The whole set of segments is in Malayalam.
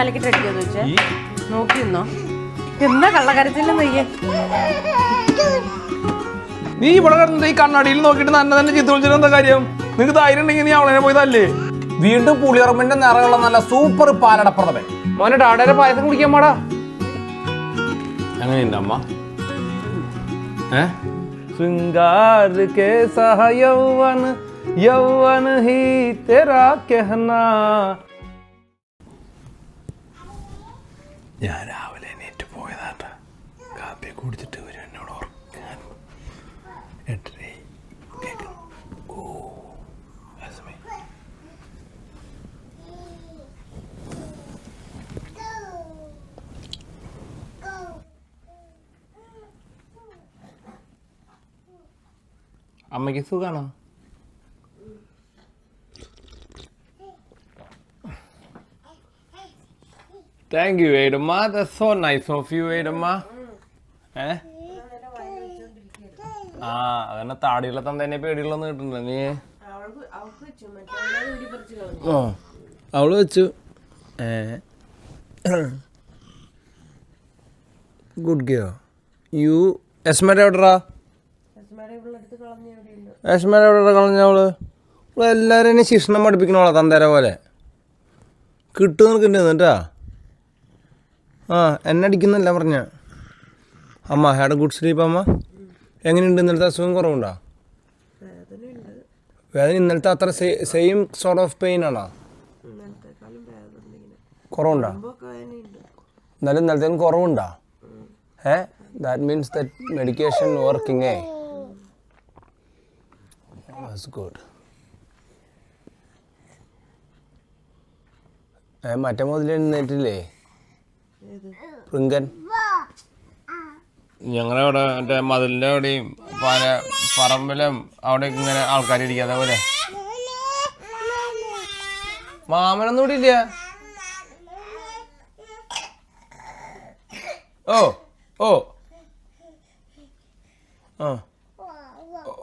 തലക്കിട്ട് അടിക്കാന്ന് വെച്ചേ നോക്കിന്നോ എന്താ കള്ളക്കരച്ചില്ല നോക്കിയേ നീ ഇവിടെ കിടന്നിട്ട് ഈ കണ്ണാടിയിൽ നോക്കിയിട്ട് തന്നെ ചീത്ത വിളിച്ചിട്ട് എന്താ കാര്യം? നിനക്ക് ധൈര്യം ഉണ്ടെങ്കിൽ നീ അവളെ പോയതല്ലേ? വീണ്ടും പുളിയുറമ്പിന്റെ നിറയുള്ള നല്ല സൂപ്പർ പാലടപ്രഥമൻ. മോനെ ഡാഡയുടെ പായസം കുടിക്കാൻ പാടാ. എങ്ങനെയുണ്ട് അമ്മ? ശൃംഗാർ കേ സഹ യൗവൻ യൗവൻ ഹി തെരാ കഹനാ. ഞാൻ രാവിലെ എണീറ്റ് പോയതാട്ടാ. കാപ്പി കുടിച്ചിട്ട് വരും എന്നോട് ഓർക്കാൻ. അമ്മയ്ക്ക് സുഖാണോ? Thank you, Edamma. That's so nice of you, Edamma. അതന്നെ താടിയുള്ള തന്നെ പേടിയുള്ളന്ന് കിട്ടുന്നുണ്ട് നീ. അവള് വെച്ചു. Good ഗിയോ U. എസ്മേടെ എവിടെടാ? എസ്മേടെ എവിടെ കളഞ്ഞവള്? എല്ലാവരും ശിക്ഷണം പഠിപ്പിക്കണോളാ തന്തേരെ പോലെ. കിട്ടും നിനക്കുണ്ട് എന്നിട്ടാ. എന്നെ അടിക്കുന്നല്ല പറഞ്ഞ അമ്മ. ഹാഡ് ഗുഡ് സ്ലീപ്പ് അമ്മ? എങ്ങനെയുണ്ട്? ഇന്നലത്തെ അസുഖം കുറവുണ്ടോ? വേദന ഇന്നലത്തെ അത്ര സെയിം സോർട്ട് ഓഫ് പെയിൻ ആണോ? കുറവുണ്ടോ? എന്നാലും ഇന്നലത്തേക്കും കുറവുണ്ടോ? That means that medication working. That's good. മറ്റേ മുതൽ എഴുന്നേറ്റില്ലേ പൃങ്കൻ? ഞങ്ങളവിടെ മറ്റേ മതിലിൻ്റെ അവിടെയും പറമ്പിലും അവിടെയൊക്കെ ഇങ്ങനെ ആൾക്കാർ ഇരിക്കാതെ പോലെ. മാമനൊന്നും ഇവിടെ ഇല്ല. ഓ ഓ ആ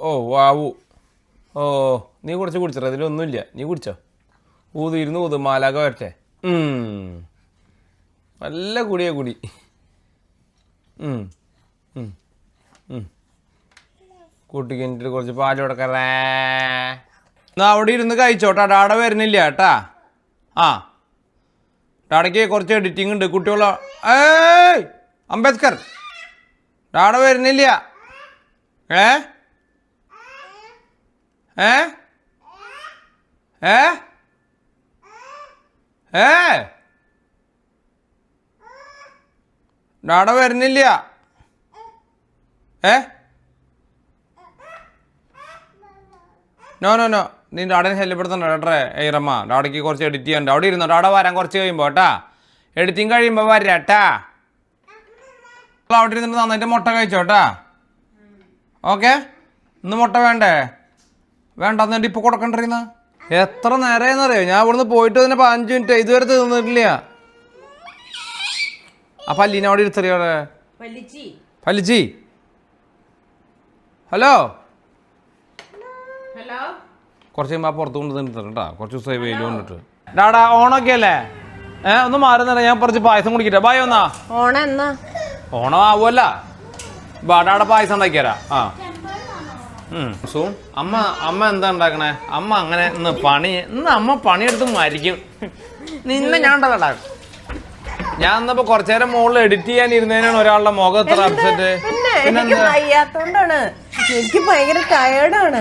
ഓ വാവു. ഓ നീ കുറച്ച് കുടിച്ചോ? അതിലൊന്നുമില്ല, നീ കുടിച്ചോ. ഇരുന്ന് ഊത് മാലാക വരട്ടെ. നല്ല കുടിയാ കുടി. കുട്ടിക്ക് എന്നിട്ട് കുറച്ച് പാല് കൊടുക്കറേ. എന്നാ അവിടെ ഇരുന്ന് കഴിച്ചോട്ടാ. ഡാഡ വരുന്നില്ല കേട്ടാ. ഡാഡയ്ക്ക് കുറച്ച് എഡിറ്റിംഗ് ഉണ്ട് കുട്ടികള. അംബേദ്കർ ഡാഡ വരുന്നില്ല. ഡാഡ വരുന്നില്ല. നോ നോ നോ, നീ ഡാഡനെ ശല്യപ്പെടുത്തണ്ട ഡാഡറെ. ഏറമ്മ ഡാഡയ്ക്ക് കുറച്ച് എഡിറ്റ് ചെയ്യാനുണ്ട്. അവിടെ ഇരുന്നോ. ഡാഡ വരാൻ കുറച്ച് കഴിയുമ്പോൾ കേട്ടാ. എഡിറ്റിങ് കഴിയുമ്പോൾ വരാട്ടാ. അവിടെ ഇരുന്നിട്ട് നന്നായിട്ട് മുട്ട കഴിച്ചോട്ടാ. ഓക്കെ. ഇന്ന് മുട്ട വേണ്ടേ? വേണ്ട എന്നിട്ട് ഇപ്പോൾ കൊടുക്കണ്ടിരുന്ന എത്ര നേരമായെന്നറിയോ? ഞാൻ ഇവിടുന്ന് പോയിട്ട് തന്നെ 5 മിനിറ്റ് ഇതുവരെ തീർന്നിട്ടില്ല. ആ പല്ലീനെ അവിടെ ഇരുത്തറിയോടെ. പല്ലിച്ചി ഹലോ. കുറച്ച് കഴിയുമ്പോൾ പുറത്ത് കൊണ്ട് നിർത്തട്ടാ. കുറച്ച് ദിവസമായി വെയിൽ കൊണ്ടിട്ട്. ഡാടാ ഓണൊക്കെ അല്ലേ? ഒന്ന് മാറുന്നേ. ഞാൻ കുറച്ച് പായസം കുടിക്കട്ടെ. ബായ് വന്നാ. ഓണം ആവുമല്ല. ഡാഡ പായസം ഉണ്ടാക്കിയരാ. സൂൺ അമ്മ എന്താ ഉണ്ടാക്കണേ? അമ്മ അങ്ങനെ ഇന്ന് അമ്മ പണിയെടുത്ത് മരിക്കും. നിന്നെ ഞാൻ ഉണ്ടാക്കും. ഞാൻ ഇന്നിപ്പോ കുറച്ചു നേരം മുകളിൽ എഡിറ്റ് ചെയ്യാൻ ഇരുന്നതിനാണ് ഒരാളുടെ മുഖം എത്ര അപ്സെറ്റ്. എനിക്ക് ഭയങ്കര ടയേർഡാണ്.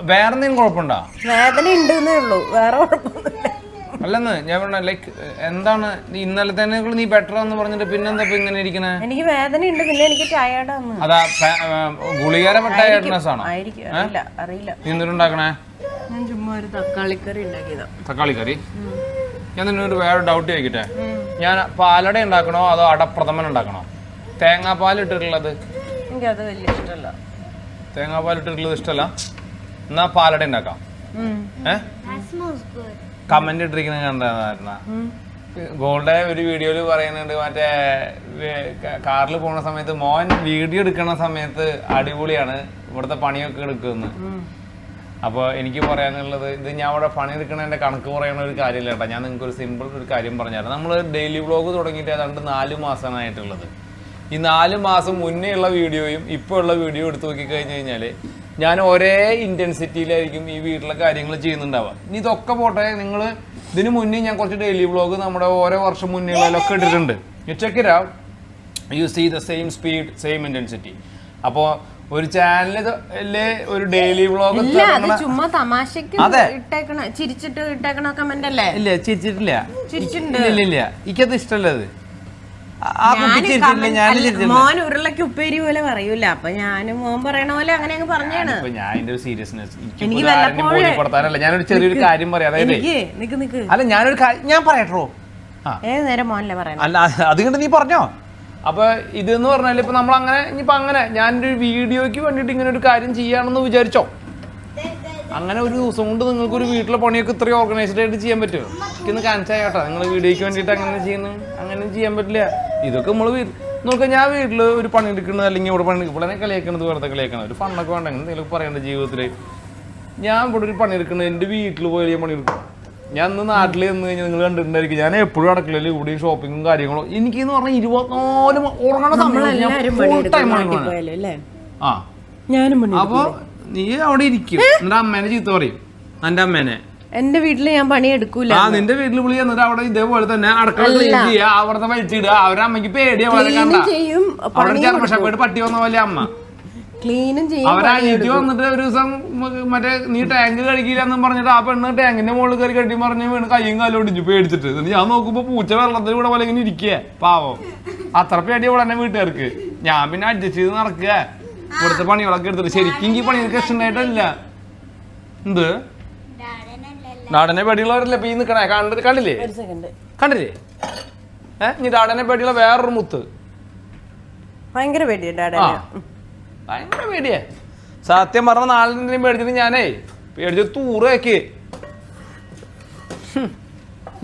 വേറെ എന്തെങ്കിലും കുഴപ്പമുണ്ടോ? വേദന ഉണ്ടെന്നേ ഉള്ളൂ, വേറെ കുഴപ്പമൊന്നുമില്ല. അല്ലെന്ന് ഞാൻ പറഞ്ഞ ലൈക്ക് എന്താണ് നീ ഇന്നലെ തന്നെ നീ ബെറ്റർ എന്ന് പറഞ്ഞിട്ട് പിന്നെന്താ ഇപ്പൊ ഇങ്ങനെ ഇരിക്കണേ? എനിക്ക് വേദന ഉണ്ട്, പിന്നെ എനിക്ക് ടയേർഡാണ്. അതാ ഗുളികേരപ്പെട്ട ടയർഡ്നെസ് ആണോ? അറിയില്ല. നീ എന്തിനുണ്ടാക്കണേ? ഞാൻ ചുമ്മാ ഒരു തക്കാളിക്കറി ഉണ്ടാക്കിയതാ. തക്കാളിക്കറി? ഞാൻ നിന്നൊരു വേറെ ഡൗട്ട് ചോദിക്കട്ടെ. ഞാൻ പാലട ഉണ്ടാക്കണോ അതോ അടപ്രഥമൻ ഉണ്ടാക്കണോ? തേങ്ങാപ്പാൽ ഇട്ടിട്ടുള്ളത് എനിക്കത് വലിയ ഇഷ്ടമല്ല. തേങ്ങാപ്പാൽ ഇട്ടിട്ടുള്ളത് ഇഷ്ടമല്ല? എന്നാ പാലട ഉണ്ടാക്കാം. കമന്റ് ഇട്ടിരിക്കുന്ന കണ്ടായിരുന്ന ഗോൾഡ് ഒരു വീഡിയോയിൽ പറയുന്നുണ്ട്, മറ്റേ കാറിൽ പോകുന്ന സമയത്ത് മോൻ വീഡിയോ എടുക്കുന്ന സമയത്ത് അടിപൊളിയാണ്, ഇവിടുത്തെ പണിയൊക്കെ എടുക്കുന്നു. അപ്പോൾ എനിക്ക് പറയാനുള്ളത് ഇത് ഞാൻ അവിടെ പണിയെടുക്കണതിൻ്റെ കണക്ക് പറയുന്ന ഒരു കാര്യമില്ല കേട്ടോ. ഞാൻ നിങ്ങൾക്ക് ഒരു സിമ്പിൾ ഒരു കാര്യം പറഞ്ഞുതരാം. നമ്മൾ ഡെയിലി വ്ളോഗ് തുടങ്ങിയിട്ട് ഏതാണ്ട് 4 മാസമായിട്ടുള്ളത്. ഈ 4 മാസം മുന്നേ ഉള്ള വീഡിയോയും ഇപ്പോൾ ഉള്ള വീഡിയോ എടുത്ത് നോക്കിക്കഴിഞ്ഞ് കഴിഞ്ഞാൽ ഞാൻ ഒരേ ഇൻറ്റൻസിറ്റിയിലായിരിക്കും ഈ വീട്ടിലെ കാര്യങ്ങൾ ചെയ്യുന്നുണ്ടാവുക. ഇനി ഇതൊക്കെ പോട്ടെ, നിങ്ങൾ ഇതിന് മുന്നേ ഞാൻ കുറച്ച് ഡെയിലി വ്ളോഗ് നമ്മുടെ ഓരോ വർഷം മുന്നേയുള്ളതിലൊക്കെ ഇട്ടിട്ടുണ്ട്. Check it out, you see the same speed same intensity. അപ്പോൾ ഒരു ചാനലില് ഒരു ഡെയിലി വ്ളോഗ് ചുമ്മാ തമാശക്ക് ചിരിച്ചിട്ട് ഇട്ടേക്കണ കമന്റ് അല്ലേ? ഇല്ല, ചിരിച്ചിട്ടില്ല. ചിരിച്ചിട്ടുണ്ട്. ഇല്ല, എനിക്കത് ഇഷ്ടമല്ല. അത് മോൻ ഉരുളക്ക് ഉപ്പേരി പോലെ പറയൂല, അപ്പൊ ഞാനും മോൻ പറയണ പോലെ അങ്ങനെ അങ്ങ് പറഞ്ഞാണ്. ഞാൻ അതിന്റെ ഒരു സീരിയസ്നെസ് ബോധ്യപ്പെടുത്താനല്ല, ഞാനൊരു ചെറിയൊരു കാര്യം പറയാം. അതായത് അല്ല, ഞാൻ പറയട്ടോ. ഏത് നേരം മോനല്ലേ പറയണം? അല്ല, അതുകൊണ്ട് നീ പറഞ്ഞോ. അപ്പൊ ഇതെന്ന് പറഞ്ഞാൽ ഇപ്പൊ നമ്മൾ അങ്ങനെ ഇനിയിപ്പോ അങ്ങനെ ഞാനൊരു വീഡിയോയ്ക്ക് വേണ്ടിയിട്ട് ഇങ്ങനെ ഒരു കാര്യം ചെയ്യാണെന്ന് വിചാരിച്ചോ, അങ്ങനെ ഒരു ദിവസം കൊണ്ട് നിങ്ങൾക്ക് ഒരു വീട്ടിലെ പണിയൊക്കെ ഇത്രയും ഓർഗനൈസ്ഡ് ആയിട്ട് ചെയ്യാൻ പറ്റുമോ? എനിക്കൊന്ന് കാണിച്ചാൽ കേട്ടോ. നിങ്ങൾ വീഡിയോയ്ക്ക് വേണ്ടിയിട്ട് അങ്ങനെ ചെയ്യുന്നു, അങ്ങനെ ചെയ്യാൻ പറ്റില്ല. ഇതൊക്കെ നമ്മൾ നോക്കാം. ഞാൻ വീട്ടിൽ ഒരു പണി എടുക്കുന്നത് അല്ലെങ്കിൽ ഇവിടെ പണി ഇവിടെ കളിയാക്കണത് വെറുതെ കളിയാക്കണം. ഒരു ഫണ്ണൊക്കെ വേണ്ട, എന്തെങ്കിലും പറയേണ്ട ജീവിതത്തിൽ. ഞാൻ ഇവിടെ ഒരു പണി എടുക്കുന്നത് എൻ്റെ വീട്ടിൽ പോയി ഞാൻ പണിയെടുക്കും. ഞാൻ ഇന്ന് നാട്ടിൽ നിന്ന് കഴിഞ്ഞാൽ നിങ്ങൾ കണ്ടിട്ടുണ്ടായിരിക്കും, ഞാൻ എപ്പോഴും അടക്കളയിൽ ഇവിടെ ഷോപ്പിങ്ങും കാര്യങ്ങളും. എനിക്കെന്ന് പറഞ്ഞാൽ 24 ഉറങ്ങണ സമയം. ആ, അപ്പൊ നീ അവിടെ ഇരിക്കും, എന്റെ അമ്മേനെ ചീത്ത പറയും. എന്റെ അമ്മേനെ എന്റെ വീട്ടില് ഞാൻ പണിയെടുക്കൂല. ആ, നിന്റെ വീട്ടിൽ വിളി എന്നിട്ട് അവിടെ ഇതേപോലെ തന്നെ അടക്കള ക്ലീൻ ചെയ്യുക, അവിടുത്തെ വലിച്ചിടുക. അവരുടെ അമ്മയ്ക്ക് പേടിയാ വളരെ കണ്ട. അവിടെ ചെറുപ്പഷപ്പേട്ട് പട്ടി വന്ന പോലെ അമ്മ ക്ലീനും ചെയ്യും. അവരായിട്ട് വന്നിട്ട് ഒരു ദിവസം മറ്റേ നീ ടാങ്ക് കഴിക്കില്ല എന്നും പറഞ്ഞിട്ട് ആ പെണ്ണ് ടാങ്കിന്റെ മുകളിൽ കയറി കെട്ടി പറഞ്ഞ് വീണ് കയ്യും കാലും ഒടിഞ്ഞു പേടിച്ചിട്ട്. ഞാൻ നോക്കുമ്പോ പൂച്ച വെള്ളത്തിൽ കൂടെ പോലെ ഇങ്ങനെ ഇരിക്കുക. പാവം, അത്ര പേടിയ ഇവിടെ തന്നെ വീട്ടുകാർക്ക്. ഞാൻ പിന്നെ അഡ്ജസ്റ്റ് ചെയ്ത് നടക്കുക, ഇവിടുത്തെ പണികളൊക്കെ എടുത്തിട്ട്. ശരിക്കും ഈ പണികൾക്ക് ഇഷ്ടമായിട്ടല്ല. എന്ത് നാടനെ പേടിയുള്ളവരല്ലേ ഇപ്പൊ ഈ നിക്കണേ? കണ്ടില്ലേ? കണ്ടില്ലേ? ഇനി ഡാഡനെ പേടിയുള്ള വേറൊരു മുത്ത്. ഭയങ്കര പേടിയാ, ഭയങ്കര പേടിയാ. സത്യം പറഞ്ഞ നാളിനെയും പേടിച്ചിട്ട് ഞാനേ പേടിച്ച് തൂറേക്ക്.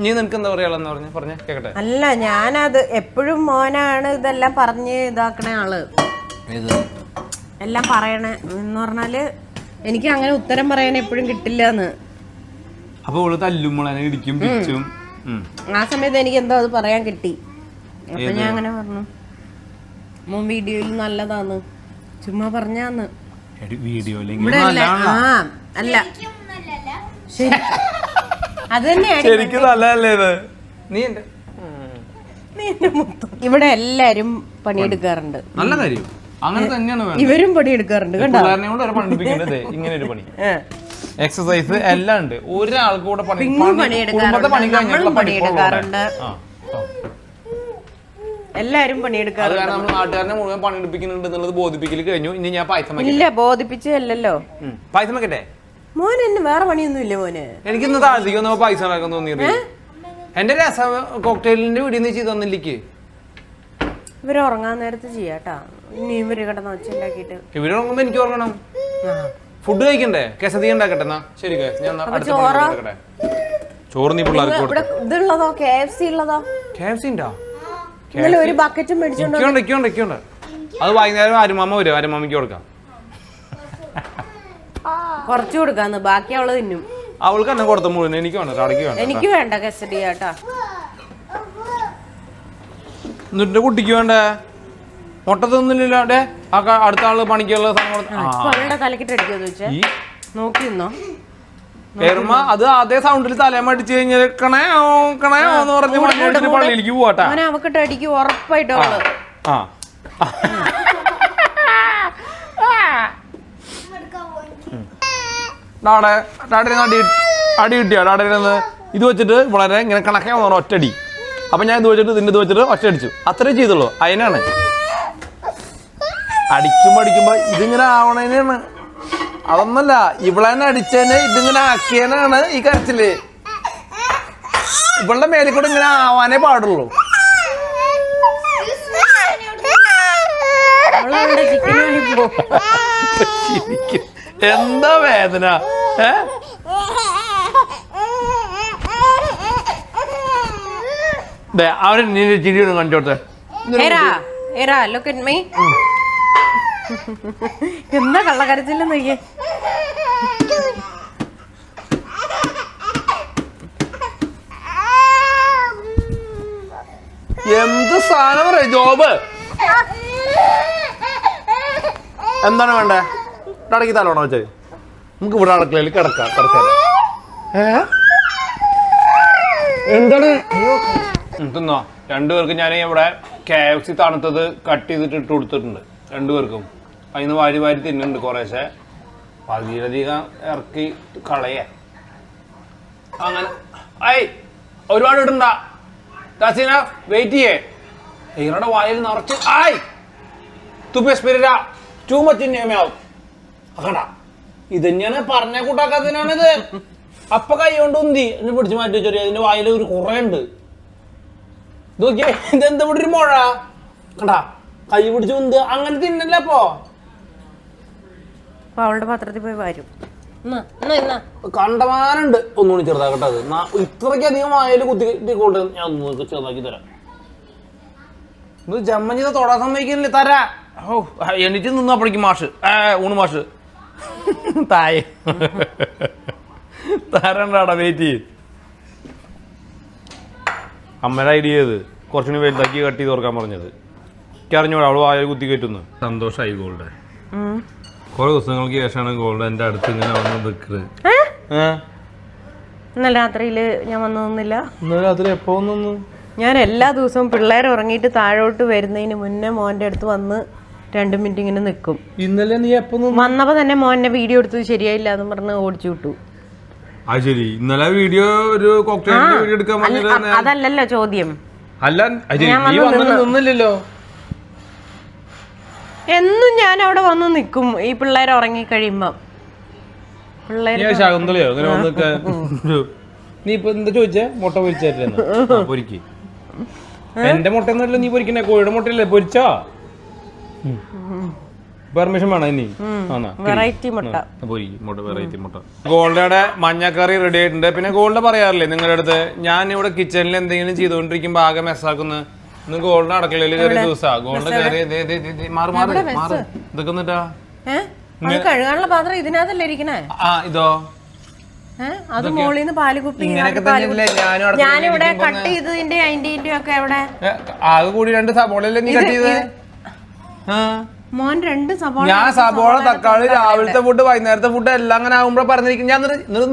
നീ നിനക്ക് എന്താ പറയാളെന്ന് പറഞ്ഞ കേക്കട്ടെ. അല്ല, ഞാനത് എപ്പോഴും മോനാണ് ഇതെല്ലാം പറഞ്ഞ് ഇതാക്കണ ആള്, എല്ലാം പറയണേ എന്ന് പറഞ്ഞാല് എനിക്ക് അങ്ങനെ ഉത്തരം പറയാൻ എപ്പോഴും കിട്ടില്ലെന്ന്. അപ്പൊ ഇവള് തല്ലുമ്പോളെ ഇടിക്കും പിച്ചും. ആ സമയത്ത് എനിക്ക് എന്തോ അത് പറയാൻ കിട്ടി. അപ്പൊ ഞാൻ അങ്ങനെ പറഞ്ഞു, മോൻ വീഡിയോയിൽ നല്ലതാന്ന് ചുമ്മാ പറഞ്ഞാന്ന്. വീഡിയോയില് അല്ല ശരി, അത് തന്നെയാണ് ശരിക്കും നല്ലതല്ലേ ഇത്? നീ ഇവിടെ എല്ലാരും പണിയെടുക്കാറുണ്ട്. നല്ല കാര്യം, അങ്ങനെ തന്നെയാണ്. ഇവരും പണിയെടുക്കാറുണ്ട്. പണിയെടുപ്പിക്കുന്നത് ഇങ്ങനെ ഒരു പണി, എക്സസൈസ് എല്ലാം ഉണ്ട്. ഒരാൾക്ക് കൂടെ പണിയെടുക്കാറുണ്ട്. എല്ലാരും പണിയെടുക്കാറുണ്ട്. നമ്മൾ നാട്ടുകാരനെ മുഴുവൻ പണിയെടുപ്പിക്കുന്നുണ്ട് എന്നുള്ളത് ബോധിപ്പിക്കൽ കഴിഞ്ഞു. ഇനി ഞാൻ പായസം ഇല്ല, ബോധിപ്പിച്ചല്ലോ. പായസം വെക്കട്ടെ? മോന് എന്നെ വേറെ പണിയൊന്നും ഇല്ല മോന്. എനിക്കിന്ന് താഴ്ത്തിക്കൊന്നോ പായസം ഉണ്ടാക്കാൻ തോന്നിയത്. എന്റെ രസ കോക്ടെയിലിന്റെ വീഡിയോ നീ ചെയ്ത് തന്നില്ലേക്ക്. ഇവര് ഉറങ്ങാൻ നേരത്ത് ചെയ്യാട്ടാ. ഇനി ഇവര് കിടന്ന് ഒച്ച ഉണ്ടാക്കിട്ട് ഇവര് ഉറങ്ങുമ്പോ എനിക്ക് ഉറങ്ങണം. ഫുഡ് കഴിക്കണ്ടേ? കെസതി ഉണ്ടാക്കട്ടെ. എന്നാ ശരി, ചോറ് നീ പിള്ളേർക്ക് ഇതുള്ളതോ? KFC ഉള്ളതോ? KFC ഉണ്ടോ? ഒരു ബക്കറ്റും മേടിച്ചോണ്ട്. അത് വൈകുന്നേരം അരുമാമ വരും, അരുമാമയ്ക്ക് കൊടുക്കാം. കുറച്ചു കൊടുക്കാന്ന്, ബാക്കി അവള് തിന്നും. അവൾക്ക് തന്നെ കൊടുത്ത മുഴുവൻ എനിക്ക് വേണ്ട, അടയ്ക്ക് വേണ്ട. എനിക്ക് വേണ്ട കസ്റ്റഡി ആട്ടാ. എന്നിട്ട് കുട്ടിക്ക് വേണ്ടേ? മുട്ട തിന്നില്ലല്ലോ. അവിടെ അടുത്ത ആള് പണിക്കുള്ള നോക്കിന്നോ അത് അതേ സൗണ്ടിൽ തലമ അടിച്ചു കഴിഞ്ഞാൽ കണയോ കണയോ എന്ന് പറഞ്ഞ് പള്ളിയിലേക്ക് പോവാട്ടാ. അവക്കിട്ട് അടിക്കും ഉറപ്പായിട്ടോ. അടി കിട്ടിയോ? ഡാഡയിൽ നിന്ന് ഇത് വെച്ചിട്ട് വളരെ ഇങ്ങനെ കണക്കാ ഒറ്റടി. അപ്പൊ ഞാൻ ഇത് വെച്ചിട്ട് ഇത് വെച്ചിട്ട് ഒറ്റ അടിച്ചു. അത്രേ ചെയ്തുള്ളൂ. അതിനാണ് അടിക്കുമ്പോ ഇതിങ്ങനെ ആവണേനാണ്. അതൊന്നല്ല, ഇവളെന്നെ അടിച്ചേനെ ഇതിങ്ങനെ ആക്കിയനാണ് ഈ കരച്ചില്. ഇവളുടെ മേലിൽ കൂടെ ഇങ്ങനെ ആവാനേ പാടുള്ളൂ. എന്താ വേദന? അവര് നിന്റെ ചിരിയൊന്നും കണ്ടോട്ടെ. എന്താ കള്ളക്കരച്ചില്ലെന്ന് നോക്കിയേ. എന്ത് സാധനം പറയാ ജോബ്. എന്താണ് വേണ്ടേ? അടക്കി തലോണോ വെച്ചാൽ നമുക്ക് ഇവിടെ അടുക്കളയിൽ കിടക്കാം കുറച്ചേരം. എന്താണ് തിന്നോ? രണ്ടുപേർക്ക് ഞാൻ ഇവിടെ KFC തണുത്തത് കട്ട് ചെയ്തിട്ട് ഇട്ട് കൊടുത്തിട്ടുണ്ട് രണ്ടുപേർക്കും. അതിന് വാരി വാരി തിന്നുന്നുണ്ട് കുറേശ്ശെ. പകുതിയിലധികം ഇറക്കി കളയേ അങ്ങനെ. ഒരുപാട് ഇടണ്ട താസീന, വെയിറ്റ് ചെയ്യേ. ഇവരുടെ വായിൽ നിറച്ച് ടൂ മച്ച് നിയമയാവും. അക്കണ്ട ഇത് തന്നെയാണ് പറഞ്ഞ കൂട്ടാക്കാത്തതിനാണിത്. അപ്പൊ കൈ കൊണ്ട് ഉന്തി എന്നെ പിടിച്ച് മാറ്റി വെച്ചോ. അതിന്റെ വായിൽ ഒരു കുറേ ഉണ്ട്. നോക്കിയേ, ഇതെന്താ ഇവിടെ ഒരു മുഴ കണ്ടാ? കൈ പിടിച്ച് ഉന്ത് അങ്ങനെ തിന്നല്ല. അപ്പൊ അവളുടെ പാത്രത്തിൽ പോയി വരും. കണ്ടമാനുണ്ട്. ഒന്നുകൂടി ചെറുതാക്കട്ടെ. അത് ഇത്രയ്ക്ക് അധികം വായിൽ കുത്തിക്കൊണ്ട് ഞാൻ ഒന്ന് ചെറുതാക്കി തരാം. ഇത് ജമ്മഞ്ഞത് തൊടാൻ സമ്മതിക്കുന്നില്ല. തരാ. ഓ എണീറ്റ് നിന്നപ്പോഴേക്കും മാഷ് ഊണ് മാഷ് തായ തരണ്ടാടാ. വെയിറ്റ് ചെയ്ത് അമ്മയുടെ ഐഡിയ ചെയ്ത് കുറച്ചുകൂടി വലുതാക്കി കട്ട് ചെയ്ത് ഓർക്കാൻ പറഞ്ഞത്. എനിക്കറിഞ്ഞൂടാ അവള് വായിൽ കുത്തി കയറ്റുന്നു. സന്തോഷമായി ഗോൾഡ്. കുറെ ദിവസങ്ങൾക്ക് ശേഷമാണ് ഗോൾഡ് എന്റെ അടുത്ത് ഇങ്ങനെ വന്ന് നിൽക്കുന്നത്. ഇന്നലെ രാത്രിയില് ഞാൻ വന്നൊന്നുമില്ല. ഇന്നലെ രാത്രി എപ്പോ വന്നു? ഞാൻ എല്ലാ ദിവസവും പിള്ളേർ ഉറങ്ങിയിട്ട് താഴോട്ട് വരുന്നതിന് മുന്നേ മോന്റെ അടുത്ത് വന്ന് 2 മിനിറ്റ് ഇങ്ങനെ നിൽക്കും. ഇന്നലെ നീ എപ്പോ വന്നപ്പോ തന്നെ മോനെ വീഡിയോ എടുത്തത് ശരിയായില്ല എന്ന് പറഞ്ഞ് ഓടിച്ചു വിട്ടു. ആ ശരി, ഇന്നലെ വീഡിയോ ഒരു കോക്ടെയിലിന്റെ വീഡിയോ എടുക്കാൻ അതല്ലല്ലോ ചോദ്യം. അല്ല നിന്നില്ലല്ലോ. എന്നും ഞാൻ അവിടെ വന്ന് നിൽക്കും ഈ പിള്ളേർ ഉറങ്ങി കഴിയുമ്പോ. ശകുന്തളയോ അങ്ങനെ വന്നൊക്കെ. നീ ഇപ്പൊ എന്താ ചോദിച്ചേ? മുട്ട പൊരിച്ചായിരുന്നു. പൊരിക്ക്. എന്റെ മുട്ട ഒന്നുമല്ല നീ പൊരിക്കണേ, കോഴിയുടെ മുട്ടയല്ലേ പൊരിച്ചോ? പെർമിഷൻ വേണം ഇനി. വെറൈറ്റി മുട്ട വെറൈറ്റി മുട്ട. ഗോൾഡയുടെ മഞ്ഞക്കറി റെഡി ആയിട്ടുണ്ട്. പിന്നെ ഗോൾഡ് പറയാറില്ലേ നിങ്ങളുടെ അടുത്ത് ഞാൻ ഇവിടെ കിച്ചണിൽ എന്തെങ്കിലും ചെയ്തുകൊണ്ടിരിക്കുമ്പോ ആകെ മെസ്സാക്കുന്നു. ഇന്ന് ഗോൾഡ് അടുക്കളയിൽ കയറിയ ദിവസാ. ഗോൾഡ് കയറി ഇതൊക്കെ എന്നിട്ടാ കഴുകാനുള്ള പാത്രം ഇതിനകത്തല്ലേ ഇരിക്കണേ? ഇതോ അത് മോളിന്ന് പാല് കുപ്പി ഞാനിവിടെ കട്ട് ചെയ്തതിന്റെ അതിന്റെ ഒക്കെ എവിടെ ആകെ കൂടി 2 സബോളല്ലേ നീ കട്ട് ചെയ്തത്? മോൻ 2 സബോള. ഞാൻ സബോള, തക്കാളി, രാവിലത്തെ ഫുഡ്, വൈകുന്നേരത്തെ ഫുഡ് എല്ലാം അങ്ങനെ ആകുമ്പോ പറഞ്ഞിരിക്കും. ഞാൻ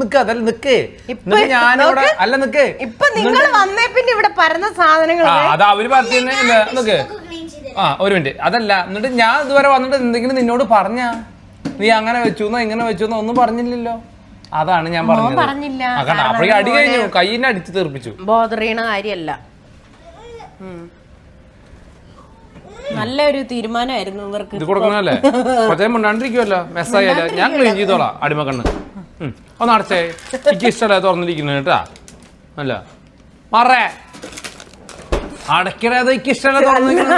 നിക്ക് അതല്ല നിക്ക് ഞാനിവിടെ അല്ല നിക്ക്. ഇപ്പൊ നിങ്ങൾ വന്നേ പിന്നെ ഇവിടെ പരന്ന സാധനങ്ങൾ അത് അവര് പറഞ്ഞു നിക്ക്. ഒരു മിനിറ്റ്. അതല്ല എന്നിട്ട് ഞാൻ ഇതുവരെ വന്നിട്ട് എന്തെങ്കിലും നിന്നോട് പറഞ്ഞ നീ അങ്ങനെ വെച്ചൂന്നോ ഇങ്ങനെ വെച്ചൂന്നോ ഒന്നും പറഞ്ഞില്ലല്ലോ. അതാണ് ഞാൻ പറഞ്ഞത്. അപ്പോഴേക്കും അടി കഴിഞ്ഞു, കൈയിനെ അടിച്ച് തീർപ്പിച്ചു. ബോധറീണ കാര്യല്ല. നല്ലൊരു തീരുമാനമായിരുന്നു ഇവർക്ക്. ഇത് കൊടുക്കണല്ലേ? പക്ഷേ മിണ്ടാണ്ടിരിക്കുമല്ലോ, മെസ്സായല്ലേ. ഞാൻ ക്ലീൻ ചെയ്തോളാം അടിമക്കണ്ണ്. ഒന്ന് അടച്ചേ, എനിക്ക് ഇഷ്ടമല്ല തുറന്നിരിക്കുന്നത് കേട്ടാ. അല്ല മറേ അടയ്ക്കണത് എനിക്ക് ഇഷ്ടമല്ല തുറന്നിരിക്കുന്ന.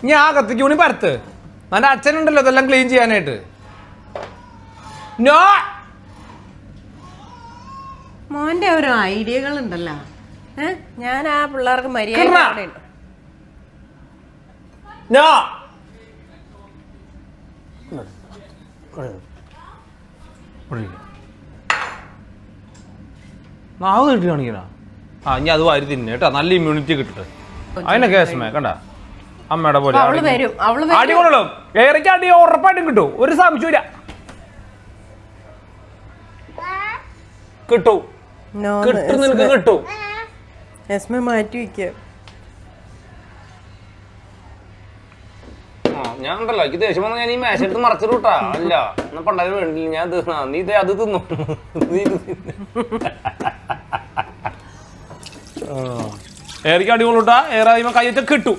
ഞാൻ ആ കത്തിക്ക് കൂടി പരത്ത്. എൻ്റെ അച്ഛനുണ്ടല്ലോ ഇതെല്ലാം ക്ലീൻ ചെയ്യാനായിട്ട്. മോന്റെ ഓരോ ഐഡിയകൾ ഉണ്ടല്ലോ. ഞാൻ ആ പിള്ളേർക്ക് മര്യാദ നാവ് നീട്ടി കാണിക്കണ. ഇനി അത് വാരി തിന്നെ കേട്ടാ, നല്ല ഇമ്മ്യൂണിറ്റി കിട്ടട്ടെ. അതിനെ കേസമേ കണ്ട അമ്മയുടെ പോലെ അടികൊള്ളും. ഏറെക്ക് അടി ഉറപ്പായിട്ടും കിട്ടും, ഒരു സംശയമില്ല. കിട്ടും കിട്ടും, നിനക്ക് കിട്ടും. മാറ്റി വെക്കാം. ഞാൻ ഉണ്ടല്ലോ എനിക്ക് ദേഷ്യം വന്നാൽ ഞാൻ ഈ മേശെടുത്ത് മറച്ചിട്ട് വിട്ടാ. അല്ല എന്നാ പണ്ടാലും വേണ്ടില്ല. ഞാൻ നീ ഇത് അത് തിന്നു. ഏറിക്ക് അടികൊള്ളൂട്ടാ. ഏറായ്മ കൈ വെച്ചാൽ കിട്ടും.